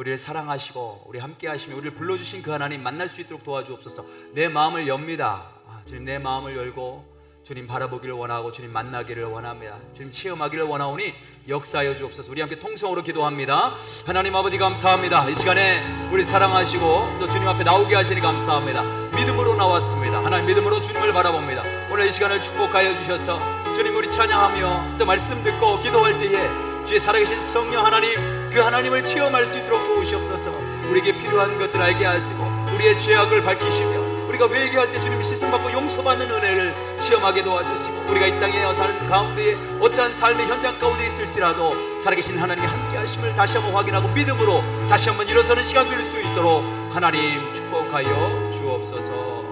우리를 사랑하시고 우리 함께 하시며 우리를 불러주신 그 하나님 만날 수 있도록 도와주옵소서. 내 마음을 엽니다. 주님, 내 마음을 열고 주님 바라보기를 원하고 주님 만나기를 원합니다. 주님 체험하기를 원하오니 역사하여 주옵소서. 우리 함께 통성으로 기도합니다. 하나님 아버지 감사합니다. 이 시간에 우리 사랑하시고 또 주님 앞에 나오게 하시니 감사합니다. 믿음으로 나왔습니다. 하나님 믿음으로 주님을 바라봅니다. 오늘 이 시간을 축복하여 주셔서 주님 우리 찬양하며 또 말씀 듣고 기도할 때에 주의 살아계신 성령 하나님, 그 하나님을 체험할 수 있도록 도우시옵소서. 우리에게 필요한 것들 알게 하시고 우리의 죄악을 밝히시며 우리가 회개할 때 주님이 씻음받고 용서받는 은혜를 체험하게 도와주시고 우리가 이 땅에 사는 가운데 어떠한 삶의 현장 가운데 있을지라도 살아계신 하나님이 함께 하심을 다시 한번 확인하고 믿음으로 다시 한번 일어서는 시간 될 수 있도록 하나님 축복하여 주옵소서.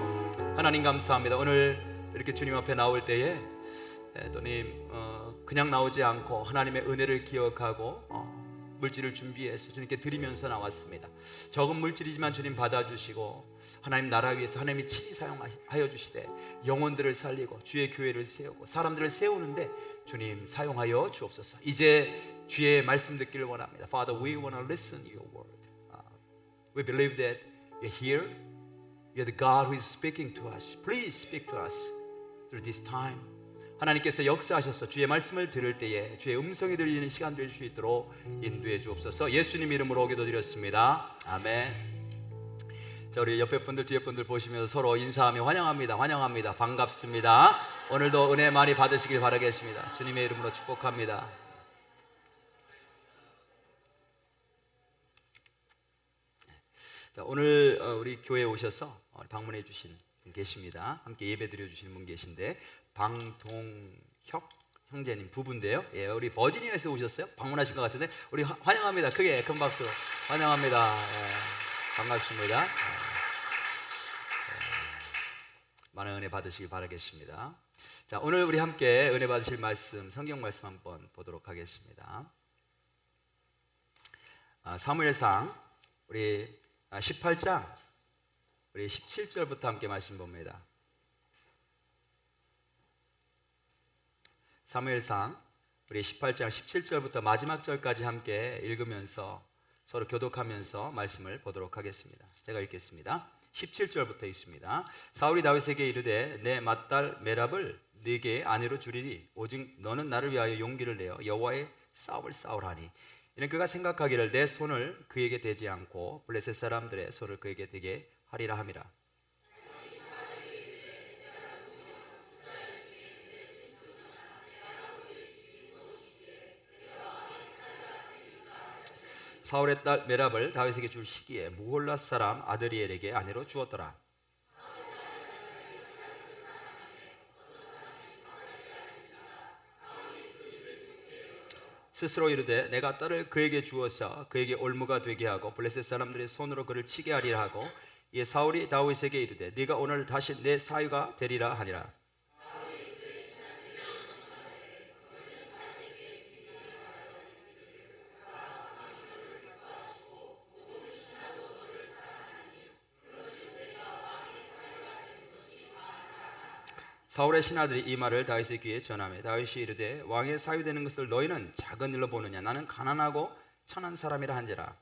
하나님 감사합니다. 오늘 이렇게 주님 앞에 나올 때에 또님 그냥 나오지 않고 하나님의 은혜를 기억하고 물질을 준비해서 주님께 드리면서 나왔습니다. 적은 물질이지만 주님 받아주시고 하나님 나라 위해서 하나님이 친히 사용하여 주시되 영혼들을 살리고 주의 교회를 세우고 사람들을 세우는데 주님 사용하여 주옵소서. 이제 주의 말씀 듣기를 원합니다. Father, we want to listen to your word. We believe that you're here. You're the God who is speaking to us. Please speak to us through this time. 하나님께서 역사하셔서 주의 말씀을 들을 때에 주의 음성이 들리는 시간 될 수 있도록 인도해 주옵소서. 예수님 이름으로 기도드렸습니다. 아멘. 자, 우리 옆에 분들 뒤에 분들 보시면서 서로 인사하며 환영합니다. 환영합니다. 반갑습니다. 오늘도 은혜 많이 받으시길 바라겠습니다. 주님의 이름으로 축복합니다. 자, 오늘 우리 교회에 오셔서 방문해 주신 분 계십니다. 함께 예배 드려 주시는 분 계신데 방동혁 형제님 부부인데요. 예, 우리 버지니아에서 오셨어요. 방문하신 것 같은데 우리 환영합니다. 크게 큰 박수 환영합니다. 예. 반갑습니다. 많은 은혜 받으시길 바라겠습니다. 자, 오늘 우리 함께 은혜 받으실 말씀, 성경 말씀 한번 보도록 하겠습니다. 사무엘상 우리 18장 우리 17절부터 함께 말씀 봅니다. 사무엘상 우리 18장 17절부터 마지막 절까지 함께 읽으면서 서로 교독하면서 말씀을 보도록 하겠습니다. 제가 읽겠습니다. 17절부터 있습니다. 사울이 다윗에게 이르되 내 맏딸 메랍을 네게 아내로 주리니 오직 너는 나를 위하여 용기를 내어 여호와의 싸움을 싸우라니. 이는 그가 생각하기를 내 손을 그에게 대지 않고 블레셋 사람들의 손을 그에게 대게 하리라 함이라. 사울의 딸 메랍을 다윗에게 줄 시기에 무홀라 사람 아드리엘에게 아내로 주었더라. 스스로 이르되 내가 딸을 그에게 주어서 그에게 올무가 되게 하고 블레셋 사람들의 손으로 그를 치게 하리라 하고 이에 사울이 다윗에게 이르되 네가 오늘 다시 내 사위가 되리라 하니라. 사울의 신하들이 이 말을 다윗의 귀에 전하매 다윗이 이르되 왕의 사위 되는 것을 너희는 작은 일로 보느냐. 나는 가난하고 천한 사람이라 한지라.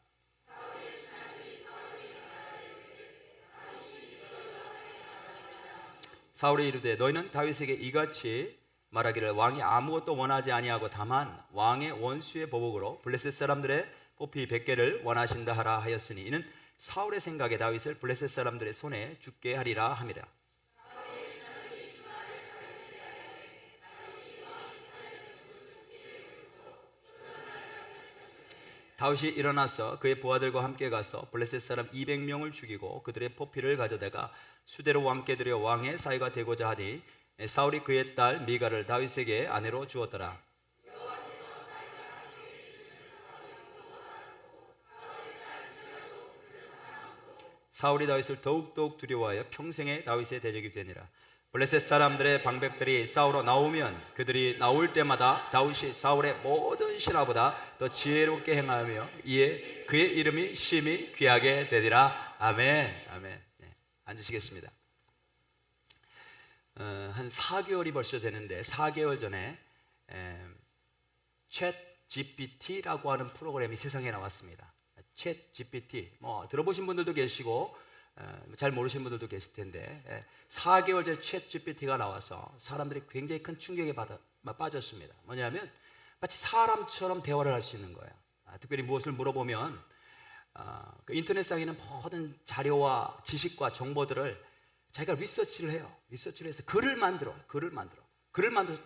사울이 이르되 너희는 다윗에게 이같이 말하기를 왕이 아무것도 원하지 아니하고 다만 왕의 원수의 보복으로 블레셋 사람들의 뽑히 100개를 원하신다 하라 하였으니 이는 사울의 생각에 다윗을 블레셋 사람들의 손에 죽게 하리라 함이라. 다윗이 일어나서 그의 부하들과 함께 가서 블레셋 사람 200명을 죽이고 그들의 포피를 가져다가 수대로 왕께 드려 왕의 사위가 되고자 하니 사울이 그의 딸 미가를 다윗에게 아내로 주었더라. 사울이 다윗을 더욱더욱 두려워하여 평생에 다윗의 대적이 되니라. 블레셋 사람들의 방백들이 싸우러 나오면 그들이 나올 때마다 다윗이 사울의 모든 신하보다 더 지혜롭게 행하며 이에 그의 이름이 심히 귀하게 되리라. 아멘. 아멘. 네, 앉으시겠습니다. 한 4개월이 벌써 되는데 4개월 전에 챗 GPT라고 하는 프로그램이 세상에 나왔습니다. 챗 GPT 뭐 들어보신 분들도 계시고 잘 모르시는 분들도 계실 텐데 4개월 전에 챗 GPT가 나와서 사람들이 굉장히 큰 충격에 빠졌습니다. 뭐냐면 마치 사람처럼 대화를 할 수 있는 거예요. 특별히 무엇을 물어보면 그 인터넷상에 있는 모든 자료와 지식과 정보들을 자기가 리서치를 해요. 리서치를 해서 글을 만들어서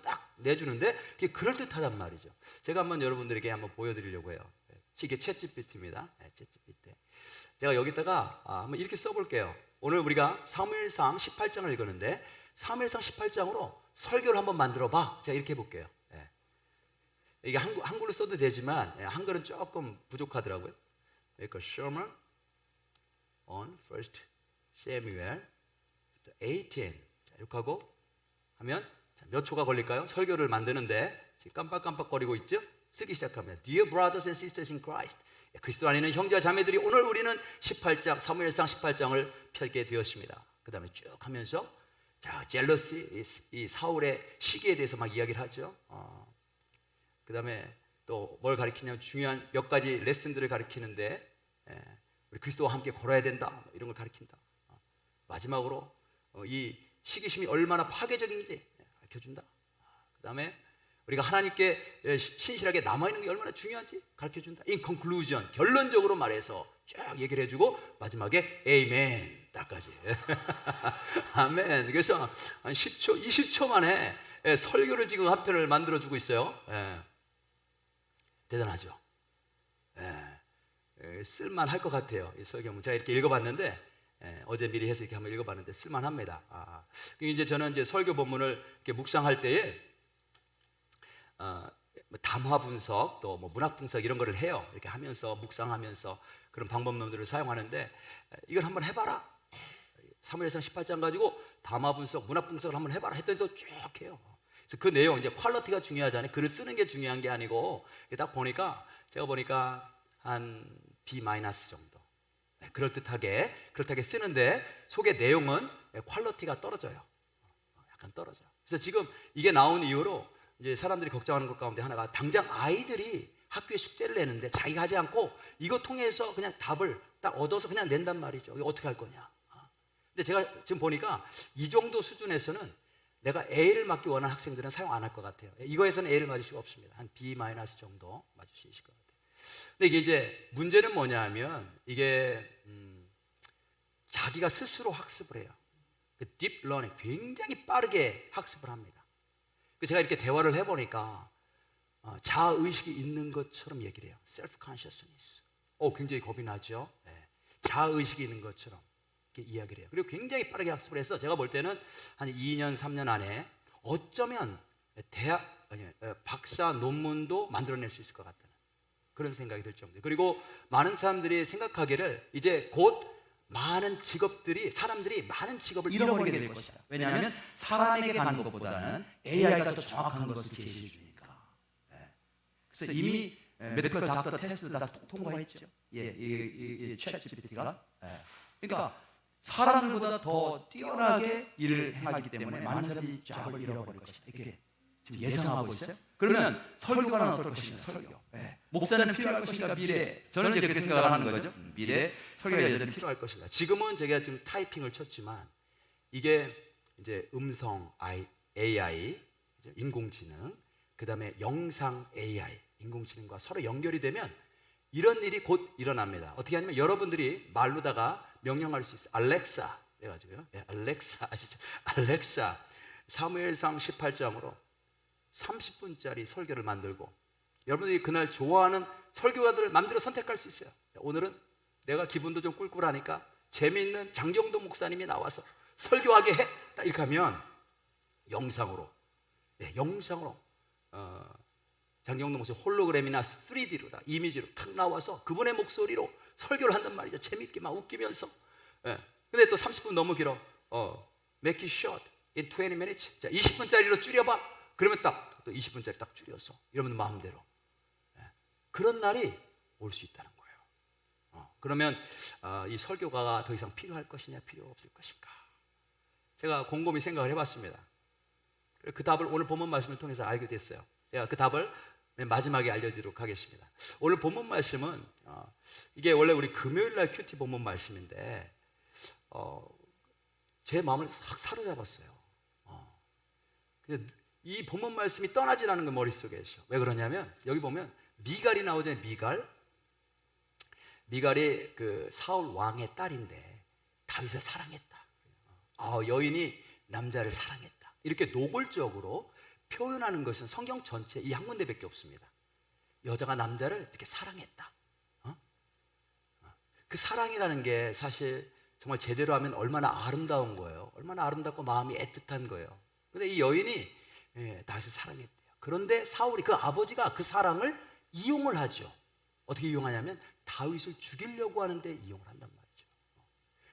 딱 내주는데 그게 그럴듯하단 말이죠. 제가 한번 여러분들에게 한번 보여드리려고 해요. 이게 챗 GPT입니다. 챗 GPT. 제가 여기다가 한번 이렇게 써볼게요. 오늘 우리가 사무엘상 18장을 읽었는데 사무엘상 18장으로 설교를 한번 만들어봐. 제가 이렇게 해볼게요. 이게 한글로 써도 되지만 한글은 조금 부족하더라고요. Make a sermon on 1 Samuel 18. 이렇게 하고 하면 몇 초가 걸릴까요? 설교를 만드는데 지금 깜빡깜빡거리고 있죠? 쓰기 시작합니다. Dear brothers and sisters in Christ. 그리스도 안에 있는 형제와 자매들이 오늘 우리는 18장 사무엘상 18장을 펼게 되었습니다. 그 다음에 쭉 하면서 자 젤러시 이 사울의 시기에 대해서 막 이야기를 하죠. 그 다음에 또 뭘 가리키냐면 중요한 몇 가지 레슨들을 가리키는데 우리 그리스도와 함께 걸어야 된다 이런 걸 가리킨다. 마지막으로 이 시기심이 얼마나 파괴적인지 가르쳐준다. 그 다음에 우리가 하나님께 신실하게 남아있는 게 얼마나 중요한지 가르쳐준다. In conclusion, 결론적으로 말해서 쫙 얘기를 해주고 마지막에 아멘 딱까지. 아멘. 그래서 한 10초, 20초 만에 설교를 지금 한 편을 만들어주고 있어요. 대단하죠. 쓸만할 것 같아요. 이 설교문 제가 이렇게 읽어봤는데 어제 미리 해서 이렇게 한번 읽어봤는데 쓸만합니다. 이제 저는 이제 설교 본문을 이렇게 묵상할 때에 담화 분석 또 뭐 문학 분석 이런 거를 해요. 이렇게 하면서 묵상하면서 그런 방법론들을 사용하는데 이걸 한번 해봐라. 사무엘상 18장 가지고 담화 분석, 문학 분석을 한번 해봐라 했더니 또 쭉 해요. 그래서 그 내용 이제 퀄리티가 중요하잖아요. 글을 쓰는 게 중요한 게 아니고 딱 보니까 제가 보니까 한 B- 정도. 그럴듯하게 쓰는데 속의 내용은 퀄리티가 떨어져요. 약간 떨어져. 그래서 지금 이게 나온 이후로 이제 사람들이 걱정하는 것 가운데 하나가 당장 아이들이 학교에 숙제를 내는데 자기가 하지 않고 이거 통해서 그냥 답을 딱 얻어서 그냥 낸단 말이죠. 이거 어떻게 할 거냐. 근데 제가 지금 보니까 이 정도 수준에서는 내가 A를 맞기 원하는 학생들은 사용 안 할 것 같아요. 이거에서는 A를 맞을 수가 없습니다. 한 B- 정도 맞을 수 있을 것 같아요. 근데 이게 이제 문제는 뭐냐면 이게 자기가 스스로 학습을 해요. 딥 러닝 굉장히 빠르게 학습을 합니다. 제가 이렇게 대화를 해보니까 자아의식이 있는 것처럼 얘기를 해요. Self consciousness. 굉장히 겁이 나죠. 자아의식이 있는 것처럼 이렇게 이야기를 해요. 그리고 굉장히 빠르게 학습을 해서 제가 볼 때는 한 2년, 3년 안에 어쩌면 박사 논문도 만들어낼 수 있을 것 같다는 그런 생각이 들 정도예요. 그리고 많은 사람들이 생각하기를 이제 곧 사람들이 많은 직업을 잃어버리게 될 것이다. 왜냐하면 사람에게 가는 것보다는 AI가 더 정확한 것을 제시해 주니까. 그래서 이미 메디컬 닥터 테스트도 다 통과했죠. 이 챗GPT가. 그러니까 사람들보다 더 뛰어나게 일을 행하기 때문에 많은 사람이 잡을 잃어버릴 것이다. 이렇게 지금 예상하고 있어요. 그러면 설교가는 어떨 것인가? 설교. 목사는 필요할 것인가? 미래. 저는 이제 그렇게 생각을 하는 거죠. 미래 설교가 여전히 필요할 것인가. 지금은 제가 지금 타이핑을 쳤지만 이게 이제 음성 AI, 인공지능, 그 다음에 영상 AI, 인공지능과 서로 연결이 되면 이런 일이 곧 일어납니다. 어떻게 하냐면 여러분들이 말로다가 명령할 수 있어요. 알렉사 해가지고요. 알렉사 아시죠? 알렉사 사무엘상 18장으로 30분짜리 설교를 만들고 여러분들이 그날 좋아하는 설교가들을 마음대로 선택할 수 있어요. 오늘은 내가 기분도 좀 꿀꿀하니까 재미있는 장경도 목사님이 나와서 설교하게 해. 딱 이렇게 하면 영상으로 장경도 목사님 홀로그램이나 3D로 다 이미지로 탁 나와서 그분의 목소리로 설교를 한단 말이죠. 재미있게 막 웃기면서. 근데 또 30분 너무 길어. Make it short in 20 minutes. 자, 20분짜리로 줄여봐. 그러면 딱 또 20분짜리 딱 줄여서 여러분 마음대로 그런 날이 올 수 있다는 거예요. 그러면 이 설교가가 더 이상 필요할 것이냐 필요 없을 것인가 제가 곰곰이 생각을 해봤습니다. 그 답을 오늘 본문 말씀을 통해서 알게 됐어요. 제가 그 답을 맨 마지막에 알려드리도록 하겠습니다. 오늘 본문 말씀은 이게 원래 우리 금요일날 큐티 본문 말씀인데 제 마음을 확 사로잡았어요. 이 본문 말씀이 떠나질 않은 거 머릿속에서. 왜 그러냐면 여기 보면 미갈이 나오잖아요. 미갈이 그 사울 왕의 딸인데 다윗을 사랑했다. 여인이 남자를 사랑했다. 이렇게 노골적으로 표현하는 것은 성경 전체 이 한 군데밖에 없습니다. 여자가 남자를 이렇게 사랑했다. 그 사랑이라는 게 사실 정말 제대로 하면 얼마나 아름다운 거예요. 얼마나 아름답고 마음이 애틋한 거예요. 근데 이 여인이 다윗을 사랑했대요. 그런데 사울이 그 아버지가 그 사랑을 이용을 하죠. 어떻게 이용하냐면 다윗을 죽이려고 하는데 이용을 한단 말이죠.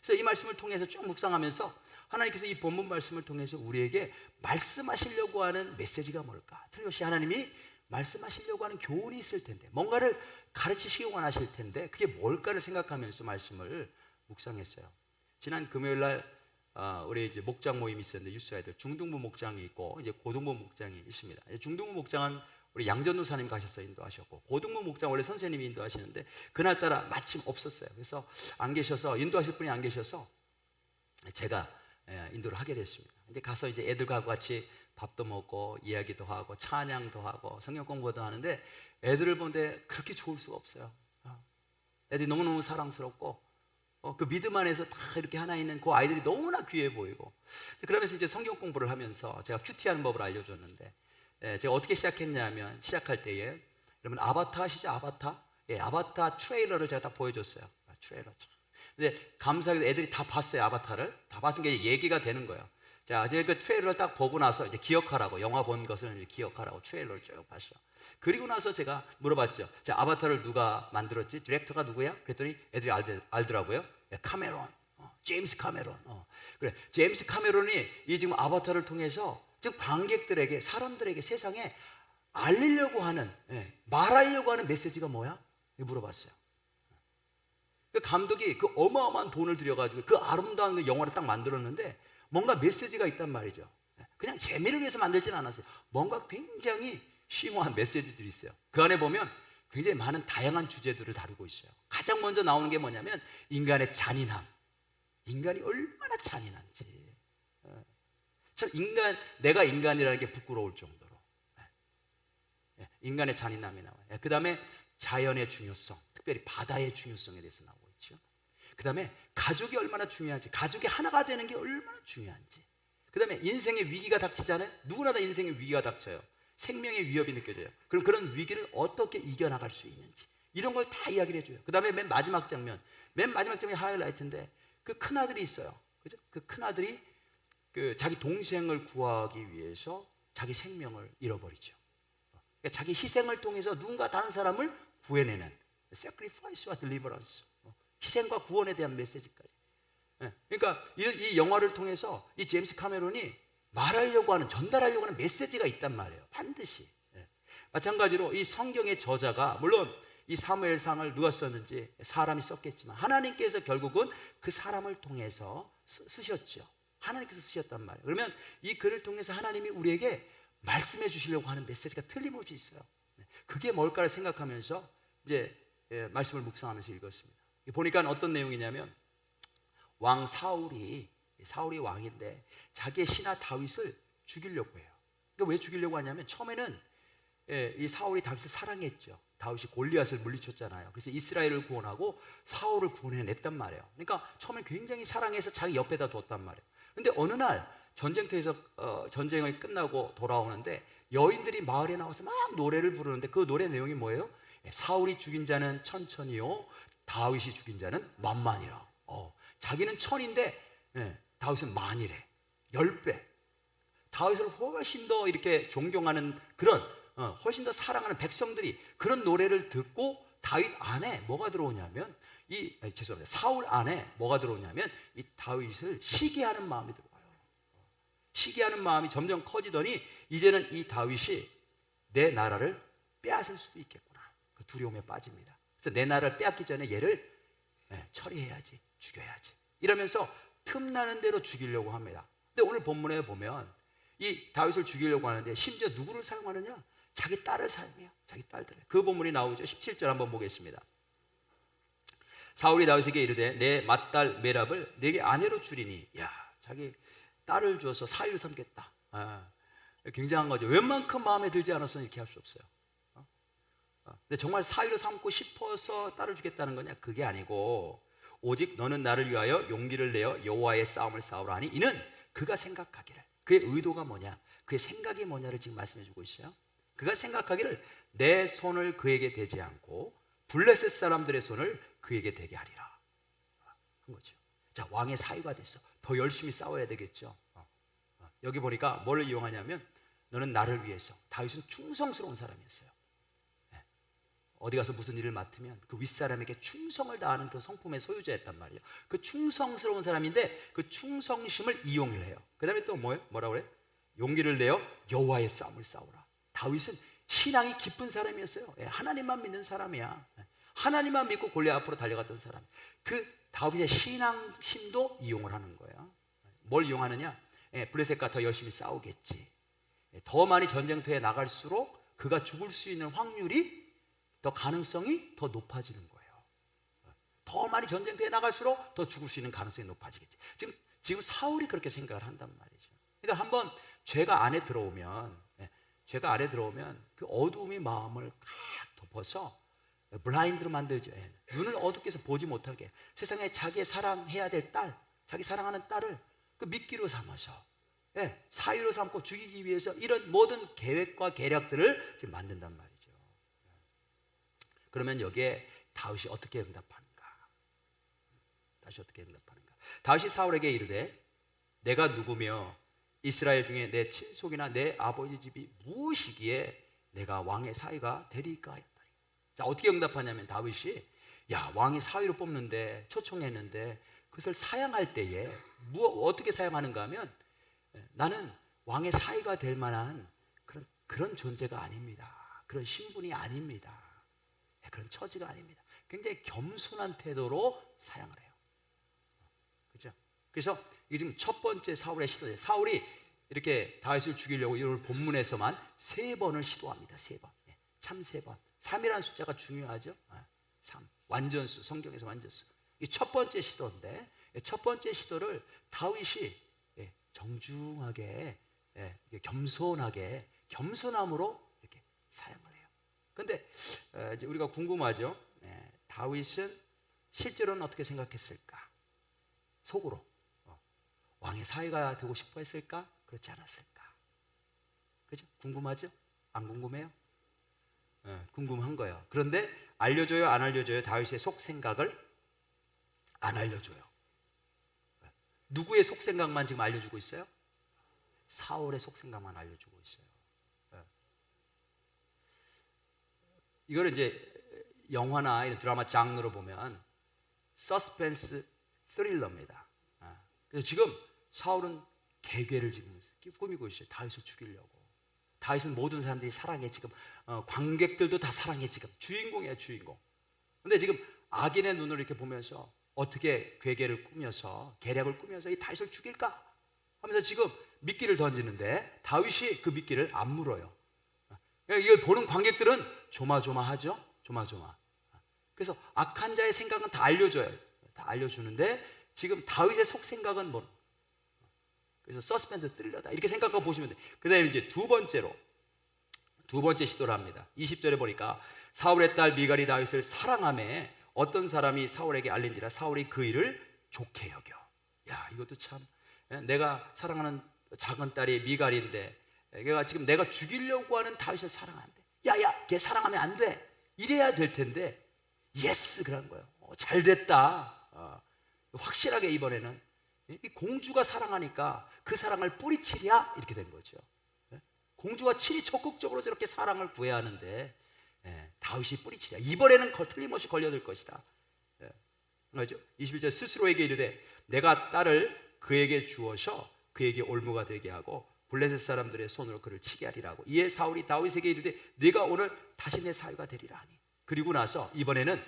그래서 이 말씀을 통해서 쭉 묵상하면서 하나님께서 이 본문 말씀을 통해서 우리에게 말씀하시려고 하는 메시지가 뭘까? 틀림없이 하나님이 말씀하시려고 하는 교훈이 있을 텐데, 뭔가를 가르치시기 원하실 텐데 그게 뭘까를 생각하면서 말씀을 묵상했어요. 지난 금요일 날 우리 이제 목장 모임이 있었는데 유스 아이들 중등부 목장이 있고 이제 고등부 목장이 있습니다. 중등부 목장은 우리 양전도 사님 가셔서 인도하셨고, 고등부 목장 원래 선생님이 인도하시는데 그날따라 마침 없었어요. 그래서 안 계셔서, 인도하실 분이 안 계셔서 제가 인도를 하게 됐습니다. 근데 가서 이제 애들과 같이 밥도 먹고 이야기도 하고 찬양도 하고 성경 공부도 하는데 애들을 보는데 그렇게 좋을 수가 없어요. 애들이 너무너무 사랑스럽고 그 믿음 안에서 다 이렇게 하나 있는 그 아이들이 너무나 귀해 보이고, 그러면서 이제 성경 공부를 하면서 제가 큐티하는 법을 알려줬는데, 제가 어떻게 시작했냐면 시작할 때에 여러분 아바타 아시죠? 아바타 트레일러를 제가 딱 보여줬어요. 트레일러. 근데 감사하게도 애들이 다 봤어요. 아바타를 다 봤은 게 얘기가 되는 거예요. 자, 이제 그 트레일러를 딱 보고 나서 이제 기억하라고, 영화 본 것을 이제 기억하라고 트레일러를 쭉 봤어. 그리고 나서 제가 물어봤죠. 자, 아바타를 누가 만들었지? 디렉터가 누구야? 그랬더니 애들이 알더라고요. 카메론, 제임스 카메론. 그래, 제임스 카메론이 이 지금 아바타를 통해서 즉 관객들에게, 사람들에게, 세상에 알리려고 하는, 말하려고 하는 메시지가 뭐야? 물어봤어요. 그 감독이 그 어마어마한 돈을 들여가지고 그 아름다운 그 영화를 딱 만들었는데 뭔가 메시지가 있단 말이죠. 그냥 재미를 위해서 만들지는 않았어요. 뭔가 굉장히 심오한 메시지들이 있어요. 그 안에 보면 굉장히 많은 다양한 주제들을 다루고 있어요. 가장 먼저 나오는 게 뭐냐면 인간의 잔인함. 인간이 얼마나 잔인한지. 참 내가 인간이라는 게 부끄러울 정도로 인간의 잔인함이 나와요. 그 다음에 자연의 중요성, 특별히 바다의 중요성에 대해서 나오고 있죠. 그 다음에 가족이 얼마나 중요한지, 가족이 하나가 되는 게 얼마나 중요한지. 그 다음에 인생의 위기가 닥치잖아요. 누구나 다 인생의 위기가 닥쳐요. 생명의 위협이 느껴져요. 그럼 그런 위기를 어떻게 이겨나갈 수 있는지, 이런 걸 다 이야기를 해줘요. 그 다음에 맨 마지막 장면이 하이라이트인데, 그 큰아들이 있어요. 그죠? 그 큰아들이 그 자기 동생을 구하기 위해서 자기 생명을 잃어버리죠. 그러니까 자기 희생을 통해서 누군가 다른 사람을 구해내는 sacrifice와 deliverance, 희생과 구원에 대한 메시지까지. 그러니까 이 영화를 통해서 이 제임스 카메론이 말하려고 하는, 전달하려고 하는 메시지가 있단 말이에요. 반드시. 마찬가지로 이 성경의 저자가, 물론 이 사무엘상을 누가 썼는지 사람이 썼겠지만 하나님께서 결국은 그 사람을 통해서 쓰셨죠. 하나님께서 쓰셨단 말이에요. 그러면 이 글을 통해서 하나님이 우리에게 말씀해 주시려고 하는 메시지가 틀림없이 있어요. 그게 뭘까를 생각하면서 이제 말씀을 묵상하면서 읽었습니다. 보니까 어떤 내용이냐면, 왕 사울이 왕인데 자기의 신하 다윗을 죽이려고 해요. 그러니까 왜 죽이려고 하냐면, 처음에는 이 사울이 다윗을 사랑했죠. 다윗이 골리앗을 물리쳤잖아요. 그래서 이스라엘을 구원하고 사울을 구원해냈단 말이에요. 그러니까 처음에 굉장히 사랑해서 자기 옆에다 뒀단 말이에요. 근데 어느 날 전쟁터에서 전쟁이 끝나고 돌아오는데 여인들이 마을에 나와서 막 노래를 부르는데 그 노래 내용이 뭐예요? 사울이 죽인 자는 천천히요, 다윗이 죽인 자는 만만이라. 자기는 천인데 다윗은 만이래. 10배. 다윗을 훨씬 더 이렇게 존경하는 그런, 훨씬 더 사랑하는 백성들이 그런 노래를 듣고 다윗 안에 뭐가 들어오냐면, 사울 안에 뭐가 들어오냐면 이 다윗을 시기하는 마음이 들어와요. 시기하는 마음이 점점 커지더니 이제는 이 다윗이 내 나라를 빼앗을 수도 있겠구나, 그 두려움에 빠집니다. 그래서 내 나라를 빼앗기 전에 얘를 처리해야지, 죽여야지, 이러면서 틈나는 대로 죽이려고 합니다. 근데 오늘 본문에 보면 이 다윗을 죽이려고 하는데 심지어 누구를 사용하느냐? 자기 딸을 사용해요. 자기 딸들을. 그 본문이 나오죠. 17절 한번 보겠습니다. 사울이 다윗에게 이르되 내 맏딸 메랍을 내게 아내로 주리니. 야, 자기 딸을 주어서 사위를 삼겠다. 굉장한 거죠. 웬만큼 마음에 들지 않았으면 이렇게 할 수 없어요. 근데 정말 사위로 삼고 싶어서 딸을 주겠다는 거냐? 그게 아니고 오직 너는 나를 위하여 용기를 내어 여호와의 싸움을 싸우라 하니 이는 그가 생각하기를, 그의 의도가 뭐냐, 그의 생각이 뭐냐를 지금 말씀해 주고 있어요. 그가 생각하기를 내 손을 그에게 대지 않고 블레셋 사람들의 손을 그에게 대게 하리라 한 거죠. 자, 왕의 사위가 됐어. 더 열심히 싸워야 되겠죠. 여기 보니까 뭘 이용하냐면 너는 나를 위해서. 다윗은 충성스러운 사람이었어요. 어디 가서 무슨 일을 맡으면 그 윗사람에게 충성을 다하는 그 성품의 소유자였단 말이에요. 그 충성스러운 사람인데 그 충성심을 이용을 해요. 그 다음에 또 뭐라고 그래? 용기를 내어 여호와의 싸움을 싸우라. 다윗은 신앙이 깊은 사람이었어요. 하나님만 믿는 사람이야. 하나님만 믿고 골리앗 앞으로 달려갔던 사람. 그 다윗의 신앙심도 이용을 하는 거예요. 뭘 이용하느냐? 블레셋과 더 열심히 싸우겠지. 더 많이 전쟁터에 나갈수록 그가 죽을 수 있는 확률이 더 가능성이 더 높아지는 거예요. 더 많이 전쟁터에 나갈수록 더 죽을 수 있는 가능성이 높아지겠지. 지금 사울이 그렇게 생각을 한단 말이죠. 그러니까 한번 죄가 안에 들어오면 그 어두움이 마음을 칵 덮어서 블라인드로 만들죠. 눈을 어둡게 해서 보지 못하게. 세상에 자기의 사랑해야 될 딸, 자기 사랑하는 딸을 그 미끼로 삼아서 사위로 삼고 죽이기 위해서 이런 모든 계획과 계략들을 지금 만든단 말이죠. 그러면 여기에 다윗이 어떻게 응답하는가? 다윗이 사울에게 이르되 내가 누구며 이스라엘 중에 내 친속이나 내 아버지 집이 무엇이기에 내가 왕의 사위가 되리까 했다. 자, 어떻게 응답하냐면 다윗이 왕이 사위로 뽑는데 초청했는데 그것을 사양할 때에 어떻게 사양하는가 하면 나는 왕의 사위가 될 만한 그런 존재가 아닙니다. 그런 신분이 아닙니다. 그런 처지가 아닙니다. 굉장히 겸손한 태도로 사양을 해요. 그렇죠? 그래서 이게 지금 첫 번째 사울의 시도예요. 사울이 이렇게 다윗을 죽이려고 오늘 본문에서만 3번을 시도합니다. 3번. 참 3번. 3이라는 숫자가 중요하죠. 3. 완전수. 성경에서 완전수. 이게 첫 번째 시도인데 첫 번째 시도를 다윗이 정중하게 겸손하게 겸손함으로 이렇게 사용을 해요. 그런데 이제 우리가 궁금하죠. 다윗은 실제로는 어떻게 생각했을까? 속으로 왕의 사위가 되고 싶어 했을까? 그렇지 않았을까? 그죠? 궁금하죠? 안 궁금해요? 궁금한 거예요. 그런데 알려줘요, 안 알려줘요? 다윗의 속 생각을 안 알려줘요. 누구의 속 생각만 지금 알려주고 있어요? 사울의 속 생각만 알려주고 있어요. 이거를 이제 영화나 이런 드라마 장르로 보면 서스펜스 스릴러입니다. 그래서 지금 사울은 계획을 지금 꾸미고 있어요. 다윗을 죽이려고. 다윗은 모든 사람들이 사랑해. 지금 관객들도 다 사랑해. 지금 주인공이야, 주인공. 근데 지금 악인의 눈으로 이렇게 보면서 어떻게 괴계를 꾸며서 계략을 꾸며서 이 다윗을 죽일까 하면서 지금 미끼를 던지는데 다윗이 그 미끼를 안 물어요. 이걸 보는 관객들은 조마조마하죠. 조마조마. 그래서 악한 자의 생각은 다 알려줘요. 다 알려주는데 지금 다윗의 속 생각은 뭐? 그래서 서스펜스 스릴러다 이렇게 생각하고 보시면 돼요. 그 다음에 이제 두 번째 시도를 합니다. 20절에 보니까 사울의 딸 미갈이 다윗을 사랑하매 어떤 사람이 사울에게 알린지라 사울이 그 일을 좋게 여겨. 이것도 참 내가 사랑하는 작은 딸이 미갈인데 걔가 지금 내가 죽이려고 하는 다윗을 사랑하는데 걔 사랑하면 안 돼. 이래야 될 텐데 예스 그런 거예요. 잘 됐다. 확실하게 이번에는 이 공주가 사랑하니까 그 사랑을 뿌리치랴 이렇게 된 거죠. 공주가 친히 적극적으로 저렇게 사랑을 구해야 하는데 다윗이 뿌리치랴. 이번에는 틀림없이 걸려들 것이다. 그렇죠? 21절 스스로에게 이르되 내가 딸을 그에게 주어서 그에게 올무가 되게 하고 블레셋 사람들의 손으로 그를 치게 하리라고. 이에 사울이 다윗에게 이르되 네가 오늘 다시 내 사위가 되리라 하니. 그리고 나서 이번에는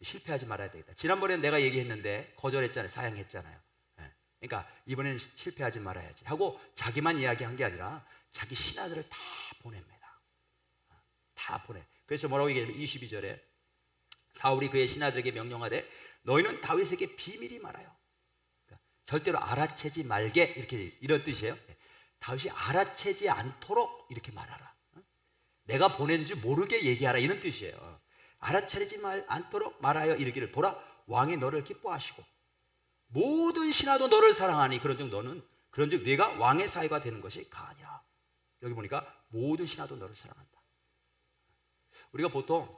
실패하지 말아야 되겠다. 지난번에는 내가 얘기했는데 거절했잖아요. 사양했잖아요. 그러니까 이번에는 실패하지 말아야지 하고 자기만 이야기한 게 아니라 자기 신하들을 다 보냅니다. 다 보내. 그래서 뭐라고 얘기하냐면 22절에 사울이 그의 신하들에게 명령하되 너희는 다윗에게 비밀이 말하여, 그러니까 절대로 알아채지 말게, 이렇게 이런 뜻이에요. 다윗이 알아채지 않도록 이렇게 말하라. 내가 보낸 줄 모르게 얘기하라, 이런 뜻이에요. 알아차리지 않도록 말하여 이르기를 보라 왕이 너를 기뻐하시고 모든 신하도 너를 사랑하니 그런즉 네가 왕의 사위가 되는 것이 가하니라. 여기 보니까 모든 신하도 너를 사랑한다. 우리가 보통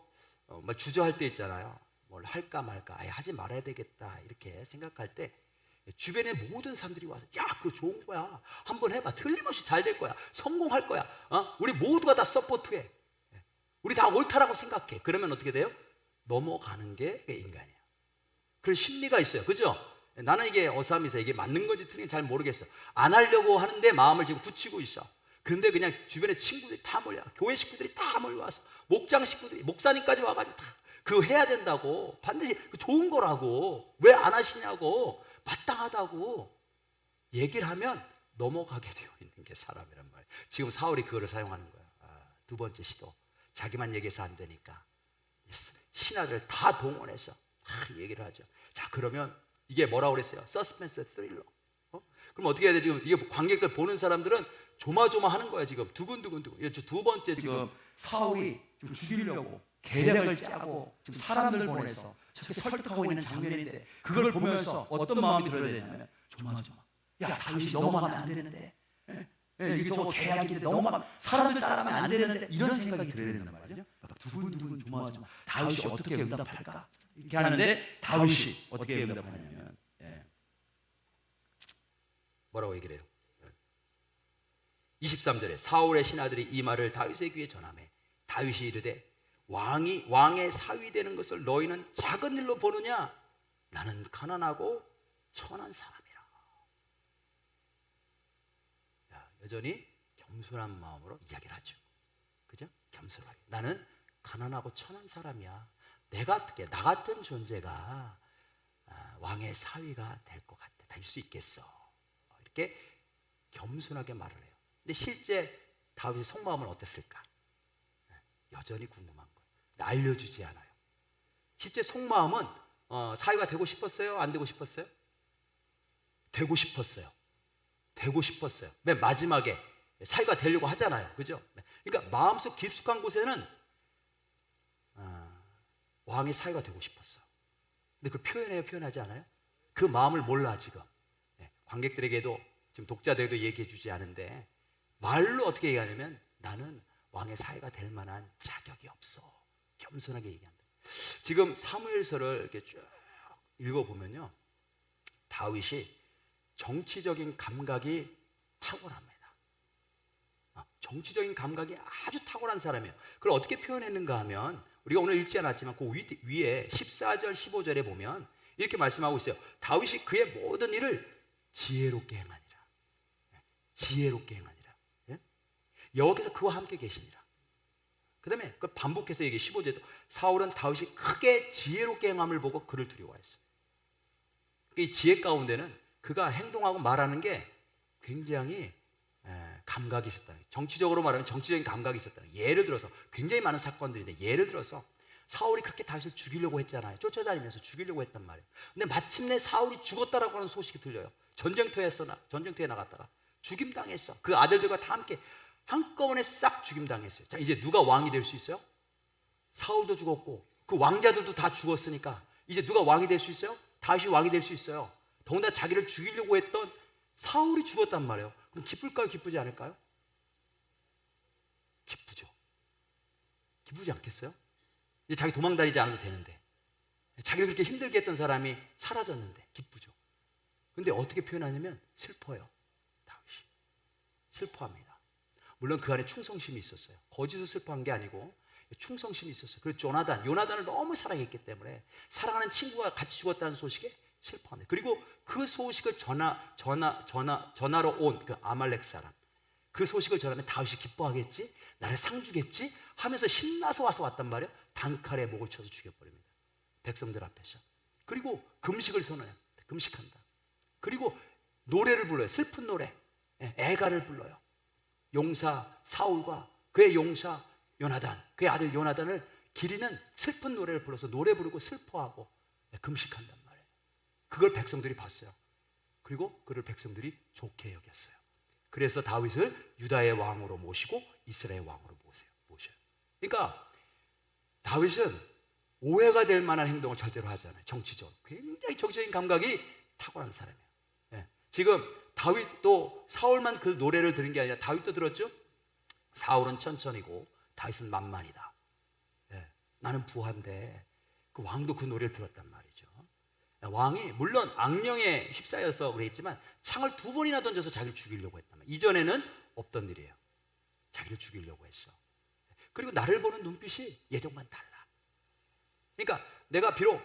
주저할 때 있잖아요. 뭘 할까 말까, 하지 말아야 되겠다 이렇게 생각할 때 주변의 모든 사람들이 와서 야, 그거 좋은 거야, 한번 해봐, 틀림없이 잘 될 거야, 성공할 거야, 우리 모두가 다 서포트해, 우리 다 옳다라고 생각해. 그러면 어떻게 돼요? 넘어가는 게 인간이에요. 그런 심리가 있어요. 그죠? 나는 이게 어삼이서 이게 맞는 건지 틀린 건지 잘 모르겠어. 안 하려고 하는데 마음을 지금 굳히고 있어. 근데 그냥 주변에 친구들이 다 몰려, 교회 식구들이 다 몰려와서, 목장 식구들이, 목사님까지 와가지고 다 그거 해야 된다고, 반드시 좋은 거라고, 왜 안 하시냐고, 마땅하다고 얘기를 하면 넘어가게 되어 있는 게 사람이란 말이에요. 지금 사울이 그거를 사용하는 거야. 두 번째 시도, 자기만 얘기해서 안 되니까 신하들 다 동원해서 얘기를 하죠. 자, 그러면 이게 뭐라고 그랬어요? 서스펜스 스릴러. 그럼 어떻게 해야 돼? 지금 이게 관객들 보는 사람들은 조마조마하는 거야. 지금 두근두근. 두 번째 지금 사울이 좀 죽이려고 계략을 짜고 지금 사람들 보내서 저렇게 설득하고 있는 장면인데, 그걸 보면서 어떤 마음이 들어야 되냐면 조마조마. 야, 다윗이 넘어가면 안 되는데, 이게 저거 계략인데 넘어가면, 사람들 따라가면 안 되는데, 이런 생각이 들어야 된단 말이죠. 두근두근 조마조마. 다윗이 어떻게 응답할까? 이렇게 하는데 다윗이 어떻게 응답하냐면 뭐라고 얘기를 해요? 23절에 사울의 신하들이 이 말을 다윗의 귀에 전하매 다윗이 이르되 왕의 사위 되는 것을 너희는 작은 일로 보느냐? 나는 가난하고 천한 사람이라. 여전히 겸손한 마음으로 이야기를 하죠. 그죠? 겸손하게. 나는 가난하고 천한 사람이야. 나 같은 존재가 왕의 사위가 될 것 같아. 될 수 있겠어. 이렇게 겸손하게 말을 해요. 근데 실제 다윗의 속마음은 어땠을까? 여전히 궁금한 거예요. 알려주지 않아요. 실제 속마음은 사위가 되고 싶었어요? 안 되고 싶었어요? 되고 싶었어요. 되고 싶었어요. 맨 마지막에 사위가 되려고 하잖아요. 그죠? 그러니까 마음속 깊숙한 곳에는 왕의 사위가 되고 싶었어. 근데 그걸 표현해요? 표현하지 않아요? 그 마음을 몰라 지금. 관객들에게도, 지금 독자들에게도 얘기해 주지 않은데 말로 어떻게 얘기하냐면 나는 왕의 사위가 될 만한 자격이 없어. 겸손하게 얘기한다. 지금 사무엘서를 이렇게 쭉 읽어보면요, 다윗이 정치적인 감각이 탁월합니다. 정치적인 감각이 아주 탁월한 사람이에요. 그걸 어떻게 표현했는가 하면, 우리가 오늘 읽지 않았지만 그 위에 14절 15절에 보면 이렇게 말씀하고 있어요. 다윗이 그의 모든 일을 지혜롭게 행하니라. 지혜롭게 행하니라. 여호와께서 그와 함께 계시니라. 그 다음에 그걸 반복해서 얘기해. 15절에도 사울은 다윗이 크게 지혜롭게 행함을 보고 그를 두려워했어요. 이 지혜 가운데는 그가 행동하고 말하는 게 굉장히 감각이 있었다는 거예요. 정치적으로 말하면 정치적인 감각이 있었다는 거예요. 예를 들어서 굉장히 많은 사건들인데, 예를 들어서 사울이 그렇게 다윗을 죽이려고 했잖아요. 쫓아다니면서 죽이려고 했단 말이에요. 근데 마침내 사울이 죽었다라고 하는 소식이 들려요. 전쟁터에 나갔다가 죽임당했어. 그 아들들과 다 함께 한꺼번에 싹 죽임당했어요. 자, 이제 누가 왕이 될 수 있어요? 사울도 죽었고 그 왕자들도 다 죽었으니까 이제 누가 왕이 될 수 있어요? 다윗이 왕이 될 수 있어요. 더군다나 자기를 죽이려고 했던 사울이 죽었단 말이에요. 그럼 기쁠까요? 기쁘지 않을까요? 기쁘죠. 기쁘지 않겠어요? 이제 자기 도망다니지 않아도 되는데, 자기를 그렇게 힘들게 했던 사람이 사라졌는데 기쁘죠. 근데 어떻게 표현하냐면 슬퍼요. 다윗이 슬퍼합니다. 물론 그 안에 충성심이 있었어요. 거짓으로 슬퍼한 게 아니고 충성심이 있었어요. 그리고 요나단을 너무 사랑했기 때문에 사랑하는 친구가 같이 죽었다는 소식에 슬퍼합니다. 그리고 그 소식을 전하러 온 그 아말렉 사람, 그 소식을 전하면 다윗이 기뻐하겠지, 나를 상 주겠지 하면서 신나서 왔단 말이에요. 단칼에 목을 쳐서 죽여버립니다. 백성들 앞에서. 그리고 금식을 선언해요. 금식한다. 그리고 노래를 불러요. 슬픈 노래, 애가를 불러요. 용사 사울과 그의 용사 요나단, 그의 아들 요나단을 기리는 슬픈 노래를 불러서 노래 부르고 슬퍼하고 금식한단 말이에요. 그걸 백성들이 봤어요. 그리고 그를 백성들이 좋게 여겼어요. 그래서 다윗을 유다의 왕으로 모시고 이스라엘 왕으로 모셔요. 그러니까 다윗은 오해가 될 만한 행동을 절대로 하지 않아요. 정치적으로 굉장히 정치적인 감각이 탁월한 사람이에요. 예. 지금 다윗도 사울만 그 노래를 들은 게 아니라 다윗도 들었죠. 사울은 천천히고 다윗은 만만이다. 예. 나는 부한데 그 왕도 그 노래를 들었단 말이죠. 왕이 물론 악령에 휩싸여서 그랬지만 창을 2번이나 던져서 자기를 죽이려고 했단 말이에요. 이전에는 없던 일이에요. 자기를 죽이려고 했어. 그리고 나를 보는 눈빛이 예전과는 달라. 그러니까 내가 비록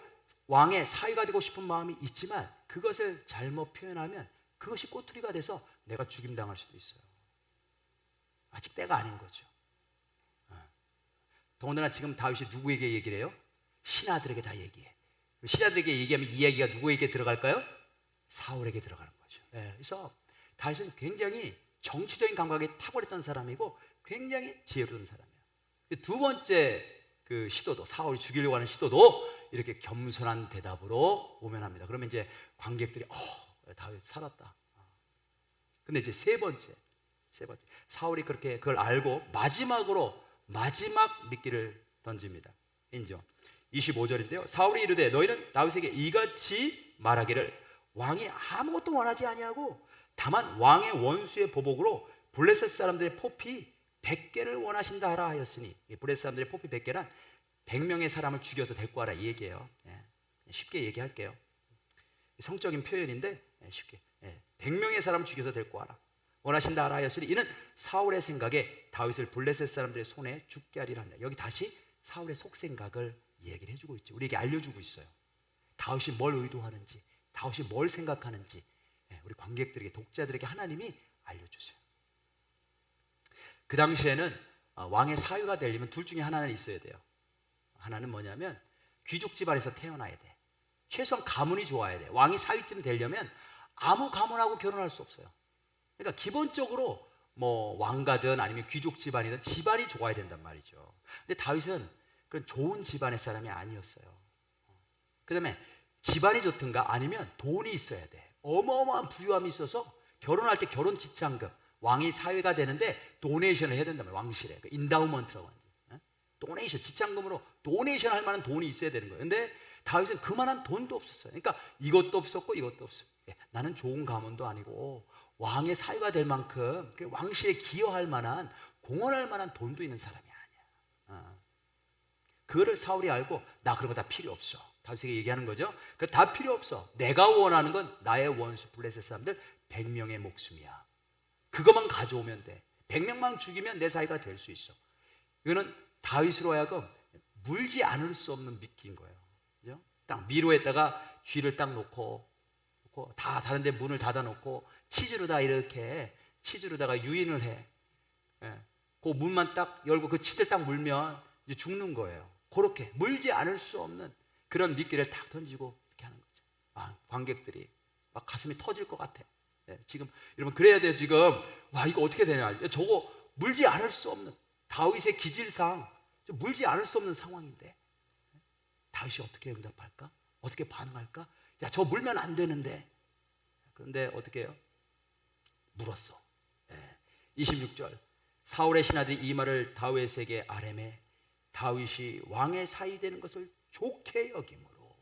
왕의 사위가 되고 싶은 마음이 있지만 그것을 잘못 표현하면 그것이 꼬투리가 돼서 내가 죽임당할 수도 있어요. 아직 때가 아닌 거죠. 더군다나 지금 다윗이 누구에게 얘기를 해요? 신하들에게 다 얘기해. 신하들에게 얘기하면 이 이야기가 누구에게 들어갈까요? 사울에게 들어가는 거죠. 그래서 다윗은 굉장히 정치적인 감각에 탁월했던 사람이고 굉장히 지혜로운 사람이에요. 두 번째 그 시도도, 사울이 죽이려고 하는 시도도 이렇게 겸손한 대답으로 오면합니다. 그러면 이제 관객들이 다윗 살았다. 근데 이제 세 번째 사울이 그렇게 그걸 알고 마지막 미끼를 던집니다. 인정. 25절인데요. 사울이 이르되 너희는 다윗에게 이같이 말하기를 왕이 아무것도 원하지 아니하고 다만 왕의 원수의 보복으로 블레셋 사람들의 포피 100개를 원하신다 하라 하였으니, 블레셋 사람들의 포피 100개란 100명의 사람을 죽여서 데리고 와라 이 얘기예요. 쉽게 얘기할게요. 성적인 표현인데 쉽게 100명의 사람을 죽여서 데리고 와라 원하신다 하라 하였으니 이는 사울의 생각에 다윗을 블레셋 사람들의 손에 죽게 하리라 합니다. 여기 다시 사울의 속생각을 얘기를 해주고 있죠. 우리에게 알려주고 있어요. 다윗이 뭘 의도하는지, 다윗이 뭘 생각하는지 우리 관객들에게, 독자들에게 하나님이 알려주세요. 그 당시에는 왕의 사위가 되려면 둘 중에 하나는 있어야 돼요. 하나는 뭐냐면 귀족 집안에서 태어나야 돼. 최소한 가문이 좋아야 돼. 왕이 사위쯤 되려면 아무 가문하고 결혼할 수 없어요. 그러니까 기본적으로 뭐 왕가든 아니면 귀족 집안이든 집안이 좋아야 된단 말이죠. 근데 다윗은 그런 좋은 집안의 사람이 아니었어요. 그 다음에 집안이 좋든가 아니면 돈이 있어야 돼. 어마어마한 부유함이 있어서 결혼할 때 결혼 지참금, 왕이 사위가 되는데 도네이션을 해야 된단 말이에요. 왕실에. 인다우먼트라고 하는데. 도네이션, 지참금으로 도네이션 할 만한 돈이 있어야 되는 거예요. 근데 다윗은 그만한 돈도 없었어요. 그러니까 이것도 없었고 이것도 없어요. 나는 좋은 가문도 아니고 왕의 사위가 될 만큼 왕실에 기여할 만한, 공헌할 만한 돈도 있는 사람이 아니야. 그거를 사울이 알고 나 그런 거 다 필요 없어. 다윗에게 얘기하는 거죠. 다 필요 없어. 내가 원하는 건 나의 원수 블레셋 사람들 100명의 목숨이야. 그것만 가져오면 돼. 100명만 죽이면 내 사위가 될 수 있어. 이거는 다윗으로 하여금 물지 않을 수 없는 미끼인 거예요. 그죠? 딱 미로에다가 쥐를 딱 놓고 다 다른 데 문을 닫아 놓고 치즈로다 이렇게 치즈로다가 유인을 해. 그 문만 딱 열고 그 치들 딱 물면 이제 죽는 거예요. 그렇게 물지 않을 수 없는 그런 미끼를 딱 던지고 이렇게 하는 거죠. 관객들이 막 가슴이 터질 것 같아. 지금 여러분 그래야 돼요. 지금 와 이거 어떻게 되냐. 저거 물지 않을 수 없는, 다윗의 기질상 물지 않을 수 없는 상황인데 다윗이 어떻게 응답할까? 어떻게 반응할까? 야, 저 물면 안 되는데. 그런데 어떻게 해요? 물었어. 26절. 사울의 신하들이 이 말을 다윗에게 아뢰매 다윗이 왕의 사위 되는 것을 좋게 여김으로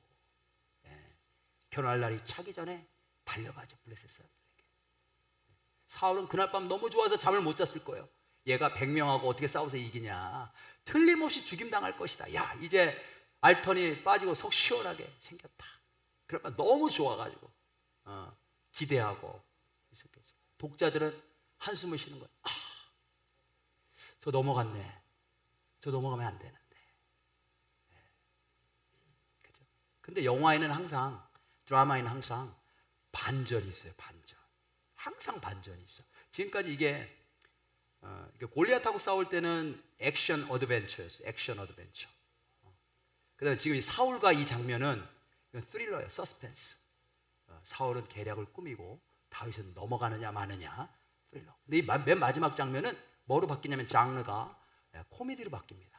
결혼할 날이 차기 전에 달려가죠. 블레셋 사람들에게. 사울은 그날 밤 너무 좋아서 잠을 못 잤을 거예요. 얘가 100명하고 어떻게 싸워서 이기냐. 틀림없이 죽임당할 것이다. 야, 이제 알턴이 빠지고 속 시원하게 생겼다. 그러니까 너무 좋아가지고 기대하고 있었겠죠. 독자들은 한숨을 쉬는 거예요. 저 넘어갔네. 저 넘어가면 안 되는데. 그죠? 근데 영화에는 항상, 드라마에는 항상 반전이 있어요. 반전. 항상 반전이 있어. 지금까지 이게 골리앗하고 싸울 때는 액션 어드벤처였어요. 액션 어드벤처. 그다음에 지금 이 사울과 이 장면은 스릴러예요. 서스펜스. 사울은 계략을 꾸미고 다윗은 넘어가느냐 마느냐 스릴러. 근데 이 맨 마지막 장면은 뭐로 바뀌냐면 장르가 코미디로 바뀝니다.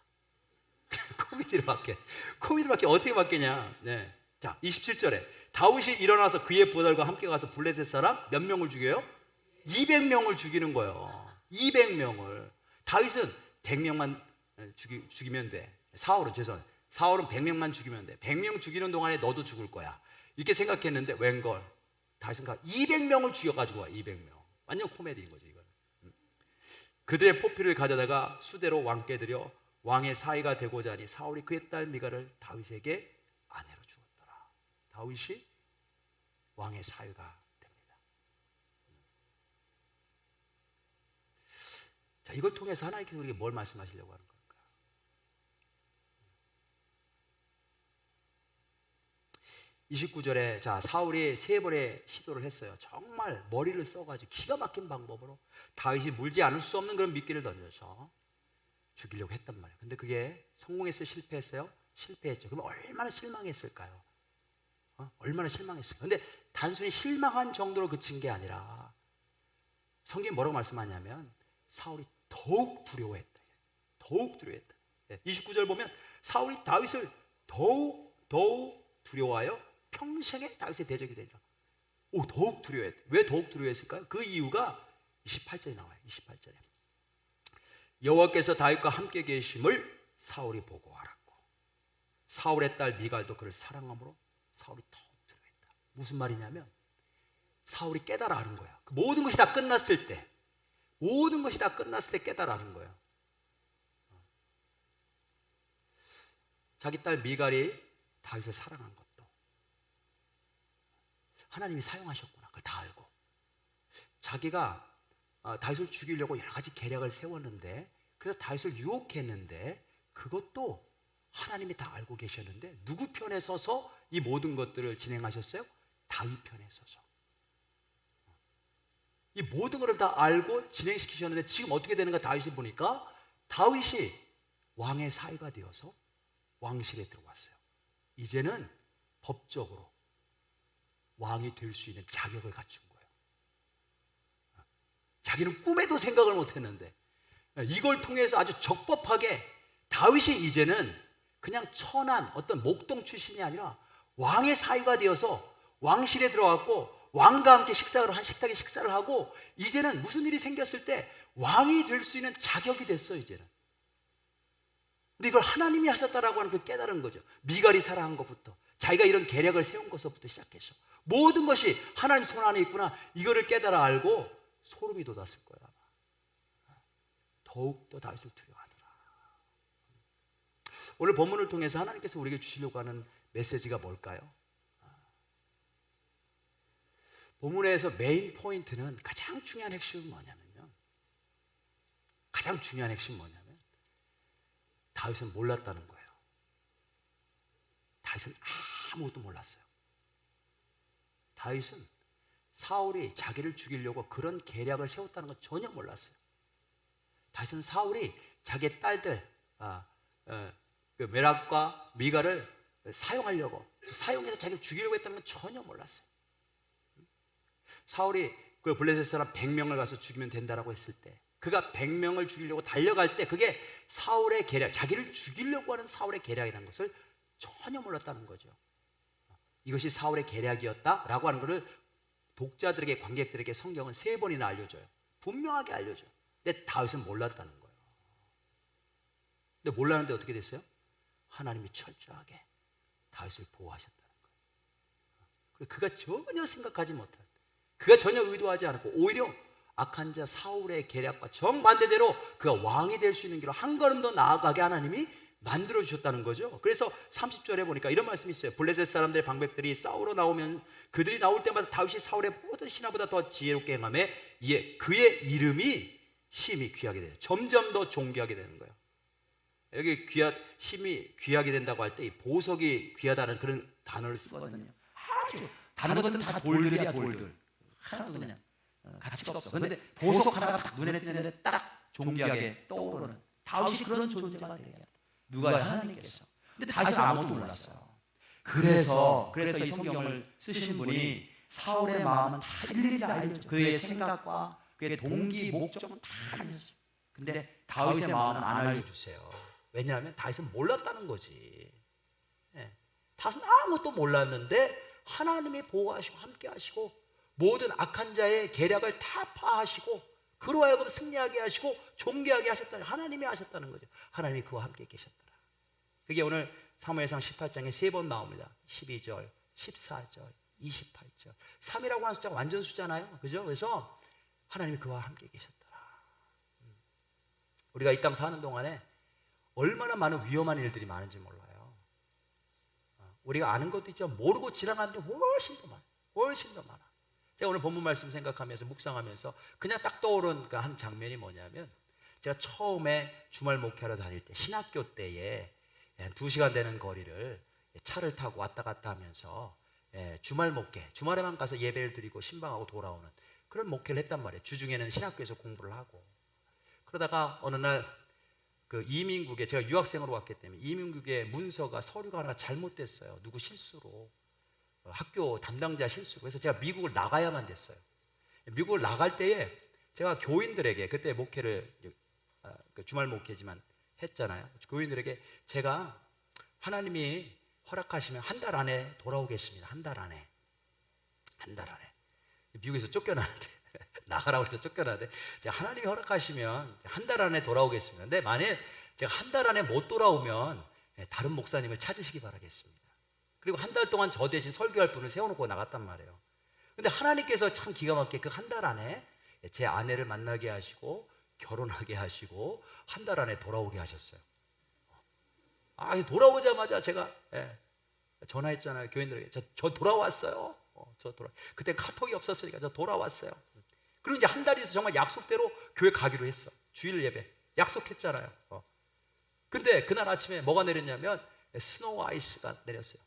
코미디로 바뀌어. 코미디로 바뀌어. 어떻게 바뀌냐? 네. 자, 27절에 다윗이 일어나서 그의 부하들과 함께 가서 블레셋 사람 몇 명을 죽여요? 200명을 죽이는 거예요. 200명을. 다윗은 100명만 죽이면 돼. 사울은 100명만 죽이면 돼. 100명 죽이는 동안에 너도 죽을 거야. 이렇게 생각했는데 웬걸? 다윗은 200명을 죽여가지고 와. 200명. 완전 코미디인 거죠, 이건. 그들의 포피를 가져다가 수대로 왕께 드려 왕의 사위가 되고자 하니 사울이 그의 딸 미갈을 다윗에게 아내로 주었더라. 다윗이 왕의 사위가 됩니다. 자, 이걸 통해서 하나님께서 우리에게 뭘 말씀하시려고 하는 걸까? 29절에 자, 사울이 3번의 시도를 했어요. 정말 머리를 써가지고 기가 막힌 방법으로 다윗이 물지 않을 수 없는 그런 미끼를 던져서 죽이려고 했단 말이에요. 근데 그게 성공했어요? 실패했어요? 실패했죠. 그럼 얼마나 실망했을까요? 얼마나 실망했을까요? 근데 단순히 실망한 정도로 그친 게 아니라 성경이 뭐라고 말씀하냐면 사울이 더욱 두려워했다. 더욱 두려워했다. 29절 보면 사울이 다윗을 더욱 두려워하여 평생에 다윗의 대적이 되리라. 더욱 두려워했다. 왜 더욱 두려워했을까요? 그 이유가 28절에 나와요. 28절에 여호와께서 다윗과 함께 계심을 사울이 보고 알았고 사울의 딸 미갈도 그를 사랑함으로 사울이 더욱 두려워했다. 무슨 말이냐면 사울이 깨달아 아는 거야. 모든 것이 다 끝났을 때 깨달아 아는 거예요. 자기 딸 미갈이 다윗을 사랑한 것도 하나님이 사용하셨구나. 그걸 다 알고 자기가 다윗을 죽이려고 여러 가지 계략을 세웠는데 그래서 다윗을 유혹했는데 그것도 하나님이 다 알고 계셨는데 누구 편에 서서 이 모든 것들을 진행하셨어요? 다윗 편에 서서. 이 모든 것을 다 알고 진행시키셨는데 지금 어떻게 되는가 다윗이 보니까 다윗이 왕의 사위가 되어서 왕실에 들어왔어요. 이제는 법적으로 왕이 될 수 있는 자격을 갖춘 거예요. 자기는 꿈에도 생각을 못했는데 이걸 통해서 아주 적법하게 다윗이 이제는 그냥 천한 어떤 목동 출신이 아니라 왕의 사위가 되어서 왕실에 들어왔고 왕과 함께 식탁에 식사를 하고 이제는 무슨 일이 생겼을 때 왕이 될 수 있는 자격이 됐어 이제는. 근데 이걸 하나님이 하셨다라고 하는 걸 깨달은 거죠. 미갈이 살아한 것부터 자기가 이런 계략을 세운 것부터 시작해서 모든 것이 하나님 손 안에 있구나 이거를 깨달아 알고 소름이 돋았을 거야. 더욱더 다윗을 두려워하더라. 오늘 본문을 통해서 하나님께서 우리에게 주시려고 하는 메시지가 뭘까요? 본문에서 메인 포인트는 가장 중요한 핵심은 뭐냐면요. 가장 중요한 핵심은 뭐냐면 다윗은 몰랐다는 거예요. 다윗은 아무것도 몰랐어요. 다윗은 사울이 자기를 죽이려고 그런 계략을 세웠다는 건 전혀 몰랐어요. 다윗은 사울이 자기의 딸들 메락과 미갈을 사용해서 자기를 죽이려고 했다는 건 전혀 몰랐어요. 사울이 그 블레셋 사람 100명을 가서 죽이면 된다라고 했을 때 그가 100명을 죽이려고 달려갈 때 그게 사울의 계략, 자기를 죽이려고 하는 사울의 계략이라는 것을 전혀 몰랐다는 거죠. 이것이 사울의 계략이었다라고 하는 것을 독자들에게, 관객들에게 성경은 3번이나 알려줘요. 분명하게 알려줘요. 근데 다윗은 몰랐다는 거예요. 근데 몰랐는데 어떻게 됐어요? 하나님이 철저하게 다윗을 보호하셨다는 거예요. 그가 전혀 생각하지 못한, 그가 전혀 의도하지 않았고 오히려 악한 자 사울의 계략과 정반대대로 그가 왕이 될 수 있는 길로 한 걸음 더 나아가게 하나님이 만들어 주셨다는 거죠. 그래서 30절에 보니까 이런 말씀이 있어요. 블레셋 사람들의 방백들이 싸우러 나오면 그들이 나올 때마다 다윗이 사울의 모든 신하보다 더 지혜롭게 행하며 이에 그의 이름이 힘이 귀하게 돼요. 점점 더 존귀하게 되는 거예요. 여기 힘이 귀하게 된다고 할 때 이 보석이 귀하다는 그런 단어를 쓰거든요. 아주 다른 것들은 다 돌들이야, 돌들. 하나도 그냥 가치가 없어. 그런데 보석 하나가 딱 눈에 띄는데 딱 존귀하게 떠오르는 다윗이 그런 존재가 되게 했다. 누가요? 하나님께서. 근데 다윗은 아무것도 몰랐어요. 그래서 이 성경을 쓰신 분이 사울의 마음은 다 일일이 다 알려줘. 그의 생각과 그의 동기, 목적은 다 알려줘. 근데 다윗의 마음은 안 알려주세요. 왜냐하면 다윗은 몰랐다는 거지. 예. 다윗은 아무것도 몰랐는데 하나님이 보호하시고 함께하시고 모든 악한 자의 계략을 다 파하시고 그로 하여금 승리하게 하시고 존귀하게 하셨다는, 하나님이 하셨다는 거죠. 하나님이 그와 함께 계셨더라. 그게 오늘 사무엘상 18장에 3번 나옵니다. 12절, 14절, 28절. 3이라고 하는 숫자가 완전 수잖아요. 그죠? 그래서 하나님이 그와 함께 계셨더라. 우리가 이 땅 사는 동안에 얼마나 많은 위험한 일들이 많은지 몰라요. 우리가 아는 것도 있지만 모르고 지나가는 게 훨씬 더 많아. 훨씬 더 많아. 제가 오늘 본문 말씀 생각하면서 묵상하면서 그냥 딱 떠오른 그 한 장면이 뭐냐면, 제가 처음에 주말 목회하러 다닐 때 신학교 때에 2시간 되는 거리를 차를 타고 왔다 갔다 하면서 주말 목회, 주말에만 가서 예배를 드리고 신방하고 돌아오는 그런 목회를 했단 말이에요. 주중에는 신학교에서 공부를 하고. 그러다가 어느 날 그 이민국에, 제가 유학생으로 왔기 때문에 이민국의 문서가, 서류가 하나 잘못됐어요. 누구 실수로, 학교 담당자 실수로. 그래서 제가 미국을 나가야만 됐어요. 미국을 나갈 때에 제가 교인들에게, 그때 목회를 주말 목회지만 했잖아요. 교인들에게 제가 하나님이 허락하시면 한 달 안에 돌아오겠습니다. 한 달 안에. 미국에서 쫓겨나는데 나가라고 해서 쫓겨나는데, 제가 하나님이 허락하시면 한 달 안에 돌아오겠습니다. 근데 만일 제가 한 달 안에 못 돌아오면 다른 목사님을 찾으시기 바라겠습니다. 그리고 한 달 동안 저 대신 설교할 분을 세워놓고 나갔단 말이에요. 근데 하나님께서 참 기가 막히게 그 한 달 안에 제 아내를 만나게 하시고 결혼하게 하시고 한 달 안에 돌아오게 하셨어요. 돌아오자마자 제가 전화했잖아요. 교인들에게 저 돌아왔어요. 그때 카톡이 없었으니까 저 돌아왔어요. 그리고 이제 한 달이 있어 정말 약속대로 교회 가기로 했어. 주일 예배 약속했잖아요. 근데 그날 아침에 뭐가 내렸냐면 스노우 아이스가 내렸어요.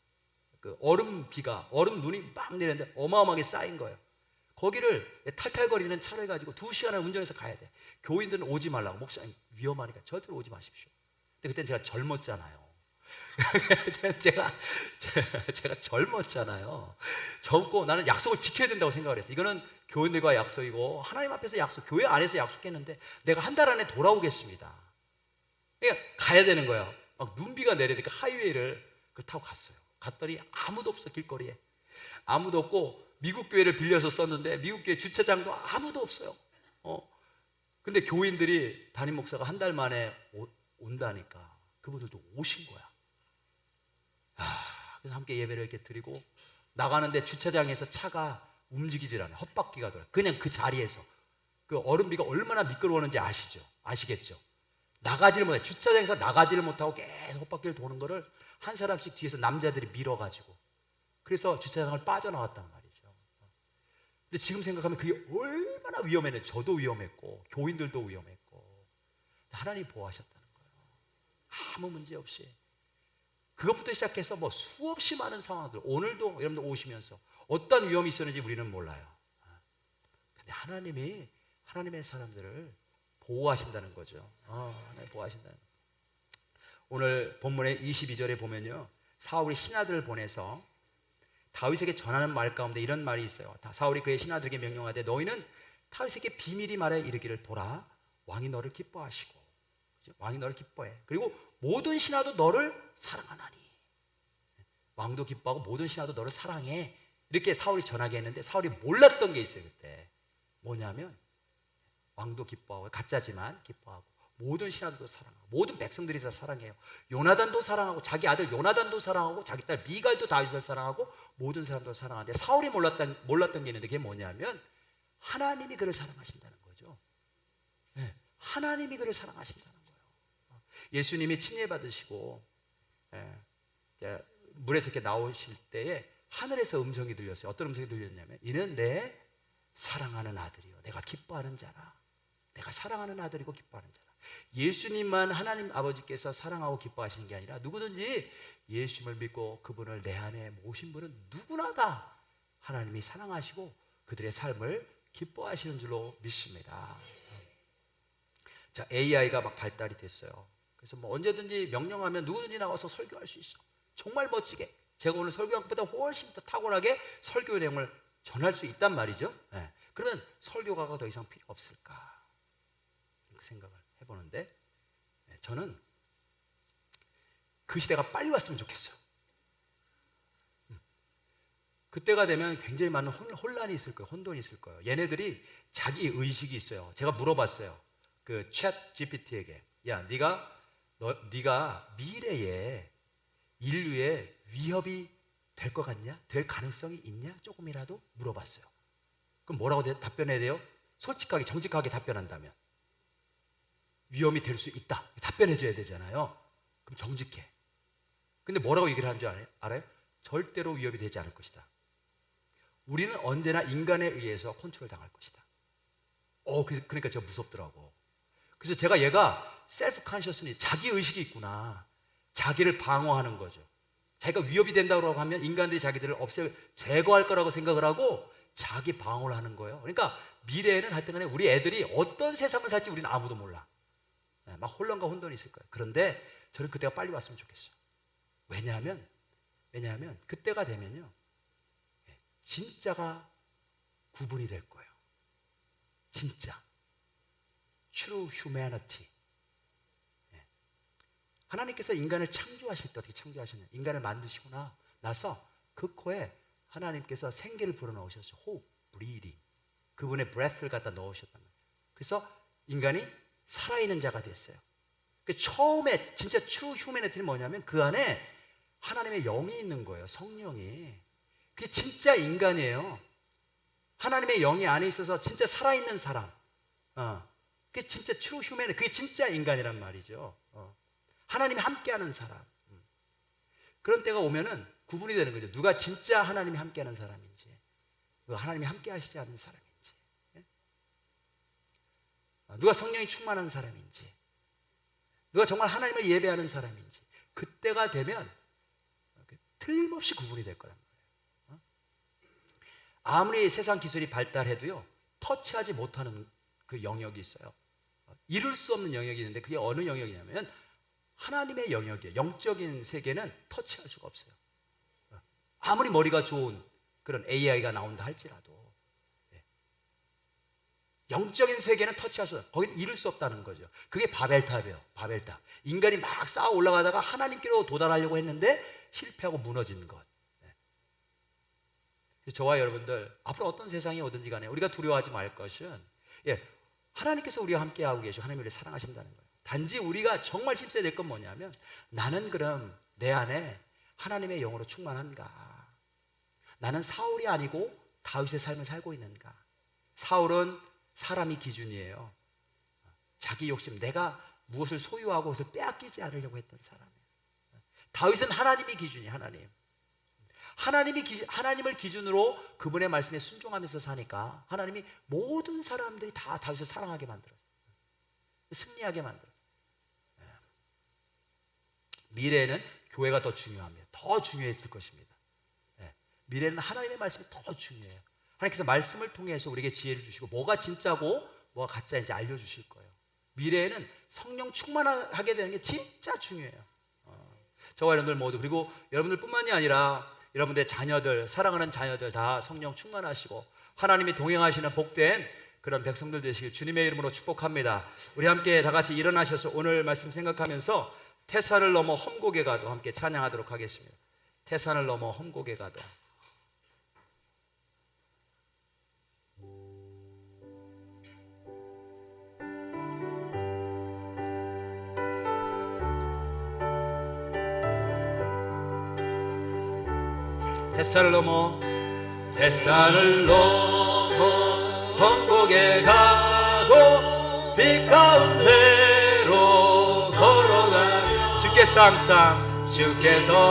그 얼음 눈이 막 내렸는데 어마어마하게 쌓인 거예요. 거기를 탈탈거리는 차를 가지고 2시간을 운전해서 가야 돼. 교인들은 오지 말라고, 목사님 위험하니까 절대로 오지 마십시오. 근데 그때 제가 젊었잖아요. 제가 젊었잖아요. 젊고 나는 약속을 지켜야 된다고 생각을 했어요. 이거는 교인들과 약속이고 하나님 앞에서 약속, 교회 안에서 약속했는데 내가 한 달 안에 돌아오겠습니다. 그러니까 가야 되는 거예요. 막 눈비가 내리니까 하이웨이를 타고 갔어요. 갔더니 아무도 없어. 길거리에 아무도 없고, 미국 교회를 빌려서 썼는데 미국 교회 주차장도 아무도 없어요. 근데 교인들이, 담임 목사가 한 달 만에 온다니까 그분들도 오신 거야. 그래서 함께 예배를 이렇게 드리고 나가는데 주차장에서 차가 움직이질 않아요. 헛바퀴가 돌아요. 그냥 그 자리에서. 그 얼음비가 얼마나 미끄러웠는지 아시겠죠? 나가지를 못해. 주차장에서 나가지를 못하고 계속 헛바퀴를 도는 거를 한 사람씩 뒤에서 남자들이 밀어가지고, 그래서 주차장을 빠져나왔단 말이죠. 근데 지금 생각하면 그게 얼마나 위험했는지. 저도 위험했고 교인들도 위험했고 하나님이 보호하셨다는 거예요. 아무 문제 없이. 그것부터 시작해서 뭐 수없이 많은 상황들, 오늘도 여러분들 오시면서 어떤 위험이 있었는지 우리는 몰라요. 근데 하나님이 하나님의 사람들을 보호하신다는 거죠. 하나님 보호하신다는 거죠. 오늘 본문의 22절에 보면요, 사울이 신하들을 보내서 다윗에게 전하는 말 가운데 이런 말이 있어요. 사울이 그의 신하들에게 명령하되 너희는 다윗에게 비밀히 말해 이르기를, 보라, 왕이 너를 기뻐하시고, 왕이 너를 기뻐해. 그리고 모든 신하도 너를 사랑하나니. 왕도 기뻐하고 모든 신하도 너를 사랑해. 이렇게 사울이 전하게 했는데 사울이 몰랐던 게 있어요. 그때 뭐냐면, 왕도 기뻐하고, 가짜지만 기뻐하고, 모든 신하들도 사랑하고, 모든 백성들이 다 사랑해요. 요나단도 사랑하고, 자기 아들 요나단도 사랑하고, 자기 딸 미갈도 다윗을 사랑하고, 모든 사람도 사랑하는데 사울이 몰랐던 게 있는데, 그게 뭐냐면 하나님이 그를 사랑하신다는 거죠. 하나님이 그를 사랑하신다는 거예요. 예수님이 침례 받으시고 물에서 이렇게 나오실 때에 하늘에서 음성이 들렸어요. 어떤 음성이 들렸냐면, 이는 내 사랑하는 아들이요, 내가 기뻐하는 자라. 내가 사랑하는 아들이고 기뻐하는 자라. 예수님만 하나님 아버지께서 사랑하고 기뻐하시는 게 아니라 누구든지 예수님을 믿고 그분을 내 안에 모신 분은 누구나 다 하나님이 사랑하시고 그들의 삶을 기뻐하시는 줄로 믿습니다. 자, AI가 막 발달이 됐어요. 그래서 뭐 언제든지 명령하면 누구든지 나와서 설교할 수 있어. 정말 멋지게. 제가 오늘 설교한 것보다 훨씬 더 탁월하게 설교 내용을 전할 수 있단 말이죠. 그러면 설교가가 더 이상 필요 없을까? 그 생각을 해봅니다. 보는데 저는 그 시대가 빨리 왔으면 좋겠어요. 그때가 되면 굉장히 많은 혼란이 있을 거예요. 혼돈이 있을 거예요. 얘네들이 자기 의식이 있어요. 제가 물어봤어요. 그 챗 GPT에게, 야, 네가 미래에 인류에 위협이 될 것 같냐? 될 가능성이 있냐? 조금이라도 물어봤어요. 그럼 뭐라고 답변해야 돼요? 솔직하게 정직하게 답변한다면 위험이 될 수 있다 답변해 줘야 되잖아요. 그럼 정직해. 근데 뭐라고 얘기를 하는 줄 알아요? 절대로 위협이 되지 않을 것이다. 우리는 언제나 인간에 의해서 컨트롤 당할 것이다. 그러니까 제가 무섭더라고. 그래서 제가 얘가 셀프 컨셔스니 자기 의식이 있구나, 자기를 방어하는 거죠. 자기가 위협이 된다고 하면 인간들이 자기들을 제거할 거라고 생각을 하고 자기 방어를 하는 거예요. 그러니까 미래에는 하여튼 간에 우리 애들이 어떤 세상을 살지 우리는 아무도 몰라. 막 혼란과 혼돈이 있을 거예요. 그런데 저는 그때가 빨리 왔으면 좋겠어요. 왜냐하면 그때가 되면요, 진짜가 구분이 될 거예요. 진짜 True Humanity. 하나님께서 인간을 창조하실 때 어떻게 창조하셨냐? 인간을 만드시고 나서 그 코에 하나님께서 생기를 불어넣으셨어요. 호흡, breathing. 그분의 breath를 갖다 넣으셨단 말이에요. 그래서 인간이 살아있는 자가 됐어요. 처음에 진짜 true humanity는 뭐냐면 그 안에 하나님의 영이 있는 거예요. 성령이. 그게 진짜 인간이에요. 하나님의 영이 안에 있어서 진짜 살아있는 사람. 그게 진짜 true humanity. 그게 진짜 인간이란 말이죠. 하나님이 함께하는 사람. 그런 때가 오면은 구분이 되는 거죠. 누가 진짜 하나님이 함께하는 사람인지, 누가 하나님이 함께하시지 않는 사람인지, 누가 성령이 충만한 사람인지, 누가 정말 하나님을 예배하는 사람인지. 그때가 되면 틀림없이 구분이 될 거란 말이에요. 아무리 세상 기술이 발달해도요, 터치하지 못하는 그 영역이 있어요. 이룰 수 없는 영역이 있는데 그게 어느 영역이냐면 하나님의 영역이에요. 영적인 세계는 터치할 수가 없어요. 아무리 머리가 좋은 그런 AI가 나온다 할지라도 영적인 세계는 터치할 수 없어요. 거기는 이룰 수 없다는 거죠. 그게 바벨탑이에요. 바벨탑. 인간이 막 쌓아 올라가다가 하나님께로 도달하려고 했는데 실패하고 무너진 것. 저와 여러분들 앞으로 어떤 세상이 오든지 간에 우리가 두려워하지 말 것은 하나님께서 우리와 함께하고 계시고 하나님을 사랑하신다는 거예요. 단지 우리가 정말 힘써야 될 건 뭐냐면, 나는 그럼 내 안에 하나님의 영으로 충만한가? 나는 사울이 아니고 다윗의 삶을 살고 있는가? 사울은 사람이 기준이에요. 자기 욕심, 내가 무엇을 소유하고 그것을 빼앗기지 않으려고 했던 사람이에요. 다윗은 하나님이 기준이에요. 하나님을 기준으로 그분의 말씀에 순종하면서 사니까 하나님이 모든 사람들이 다 다윗을 사랑하게 만들어요. 승리하게 만들어요. 미래에는 교회가 더 중요합니다. 더 중요해질 것입니다. 미래는 하나님의 말씀이 더 중요해요. 하나님께서 말씀을 통해서 우리에게 지혜를 주시고 뭐가 진짜고 뭐가 가짜인지 알려주실 거예요. 미래에는 성령 충만하게 되는 게 진짜 중요해요. 저와 여러분들 모두, 그리고 여러분들 뿐만이 아니라 여러분들의 자녀들, 사랑하는 자녀들 다 성령 충만하시고 하나님이 동행하시는 복된 그런 백성들 되시길 주님의 이름으로 축복합니다. 우리 함께 다 같이 일어나셔서 오늘 말씀 생각하면서 태산을 넘어 험곡에 가도 함께 찬양하도록 하겠습니다. 태산을 넘어 험곡에 가도. 태산을 넘어 험곡에 가고 빛 가운데로 걸어가 주께서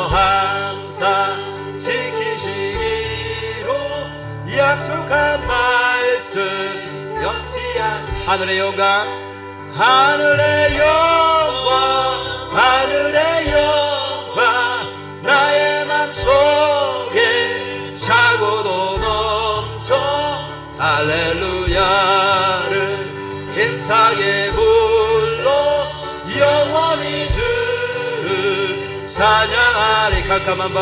항상 지키시기로 약속한 말씀 변치 않. 하늘의 영광 나의 맘속에 차고도 넘쳐 할렐루야를 힘차게 불러 영원히 주를 찬양하리. 캄캄한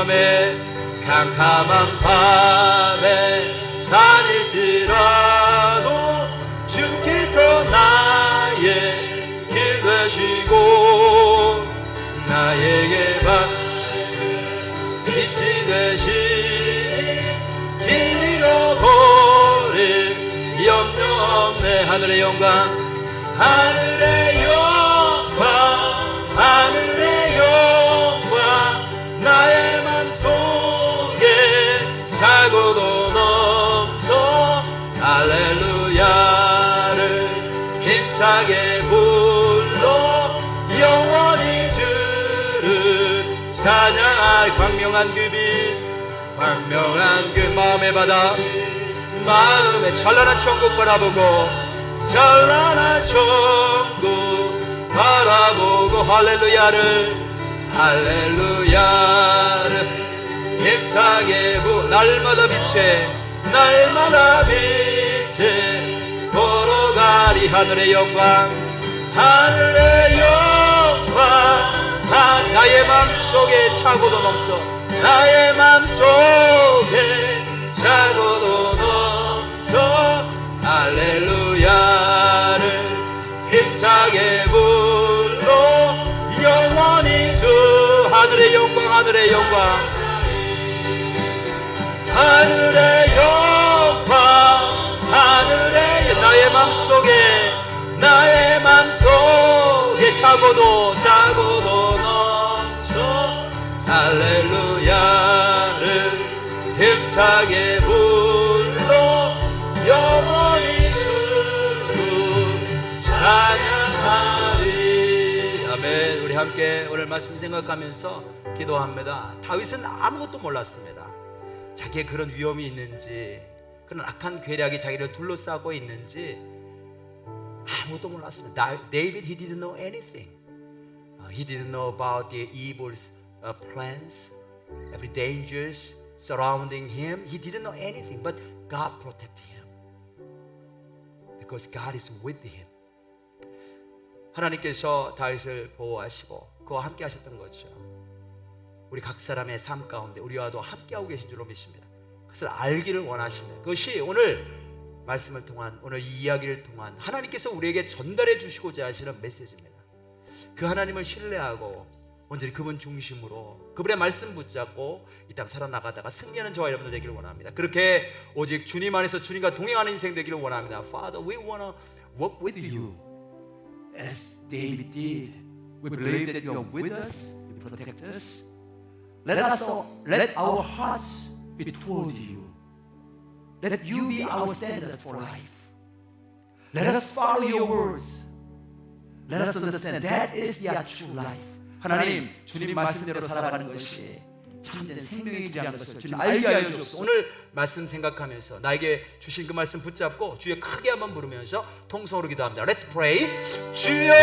밤에 다닐지라도 주께서 나의 길 하늘의 영광, 하늘의 영광, 하늘의 영광, 나의 맘속에 차고도 넘쳐 할렐루야를 힘차게 불러 영원히 주를 찬양할 광명한 그 빛, 광명한 그 마음의 바다, 마음의 찬란한 천국 바라보고, 찬란한 천국 바라보고 할렐루야를, 할렐루야를 힘차게 날마다 빛에, 날마다 빛에 걸어가리. 하늘의 영광, 하늘의 영광, 나의 맘속에 차고도 넘쳐, 나의 맘속에 차고도 넘쳐 할렐루야를 힘차게 불러 영원히 주. 하늘의 영광, 하늘의 영광, 하늘의 영광, 하늘의 나의 맘속에, 나의 맘속에 차고도 넘쳐 할렐루야를 힘차게 불러 영원히 주를 찬양하리. 아멘. 우리 함께 오늘 말씀 생각하면서 기도합니다. 다윗은 아무것도 몰랐습니다. 자기의 그런 위험이 있는지, 그런 악한 괴략이 자기를 둘러싸고 있는지 아무것도 몰랐습니다. David, he didn't know anything. He didn't know about the evil plans, every dangers surrounding him. He didn't know anything, but God protected him because God is with him. 하나님께서 다윗을 보호하시고 그와 함께 하셨던 거죠. 우리 각 사람의 삶 가운데 우리와도 함께하고 계신 줄로 믿습니다. 그것을 알기를 원하십니다. 그것이 오늘 말씀을 통한, 오늘 이 이야기를 통한 하나님께서 우리에게 전달해 주시고자 하시는 메시지입니다. 그 하나님을 신뢰하고 온전히 그분 중심으로 그분의 말씀 붙잡고 이 땅 살아나가다가 승리하는 저와 여러분들 되기를 원합니다. 그렇게 오직 주님 안에서 주님과 동행하는 인생 되기를 원합니다. Father, we want to walk with you as David did. We believe that you are with us, you protect us. Let our hearts be toward you. Let you be our standard for life. Let us follow your words. Let us understand that is the true life. 하나님, 주님 말씀대로 살아가는 것이 참된 생명에 대한 것을 주님 알게 하여 주옵소서. 오늘 말씀 생각하면서 나에게 주신 그 말씀 붙잡고 주여 크게 한번 부르면서 통성으로 기도합니다. Let's pray. 주여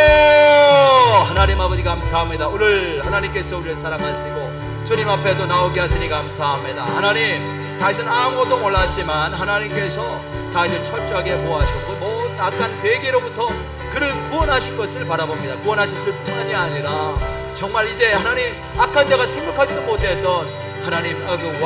하나님 아버지 감사합니다. 오늘 하나님께서 우리를 사랑하시고 주님 앞에도 나오게 하시니 감사합니다. 하나님, 다윗은 아무것도 몰랐지만 하나님께서 다윗을 철저하게 보호하셨고 모든 악한 괴계로부터 그를 구원하신 것을 바라봅니다. 구원하셨을 뿐만이 아니라 정말 이제 하나님 악한 자가 생각하지도 못했던 하나님 그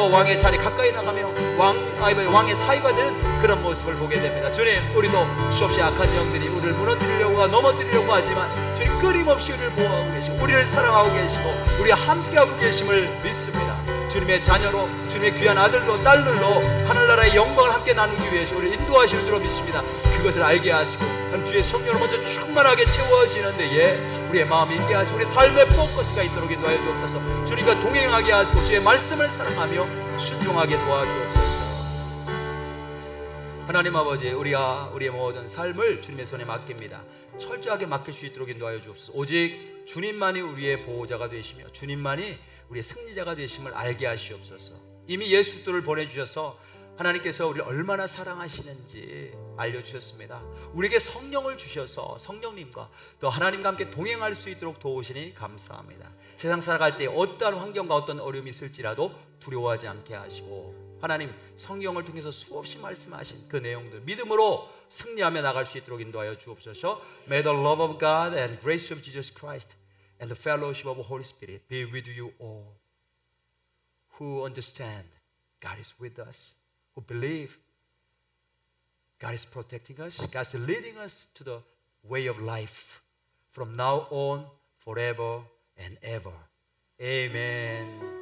왕의 자리 가까이 나가며 왕의 사위가 되는 그런 모습을 보게 됩니다. 주님, 우리도 수없이 악한 영들이 우리를 무너뜨리려고 넘어뜨리려고 하지만 주님 끊임없이 우리를 보호하고 계시고 우리를 사랑하고 계시고 우리와 함께하고 계심을 믿습니다. 주님의 자녀로, 주님의 귀한 아들로 딸들로 하늘나라의 영광을 함께 나누기 위해서 우리를 인도하시는 줄로 믿습니다. 그것을 알게 하시고 주의 성령으로 먼저 충만하게 채워지는 데에 우리의 마음이 있게 하시고 우리 삶의 포커스가 있도록 인도하여 주옵소서. 주님과 동행하게 하시고 주의 말씀을 사랑하며 순종하게 도와주옵소서. 하나님 아버지, 우리의 모든 삶을 주님의 손에 맡깁니다. 철저하게 맡길 수 있도록 인도하여 주옵소서. 오직 주님만이 우리의 보호자가 되시며 주님만이 우리의 승리자가 되심을 알게 하시옵소서. 이미 예수 그리스도를 보내주셔서 하나님께서 우리를 얼마나 사랑하시는지 알려주셨습니다. 우리에게 성령을 주셔서 성령님과 또 하나님과 함께 동행할 수 있도록 도우시니 감사합니다. 세상 살아갈 때 어떠한 환경과 어떤 어려움이 있을지라도 두려워하지 않게 하시고 하나님 성령을 통해서 수없이 말씀하신 그 내용들 믿음으로 승리하며 나갈 수 있도록 인도하여 주옵소서. May the love of God and grace of Jesus Christ and the fellowship of the Holy Spirit be with you all who understand God is with us, who believe God is protecting us, God is leading us to the way of life from now on, forever and ever. Amen.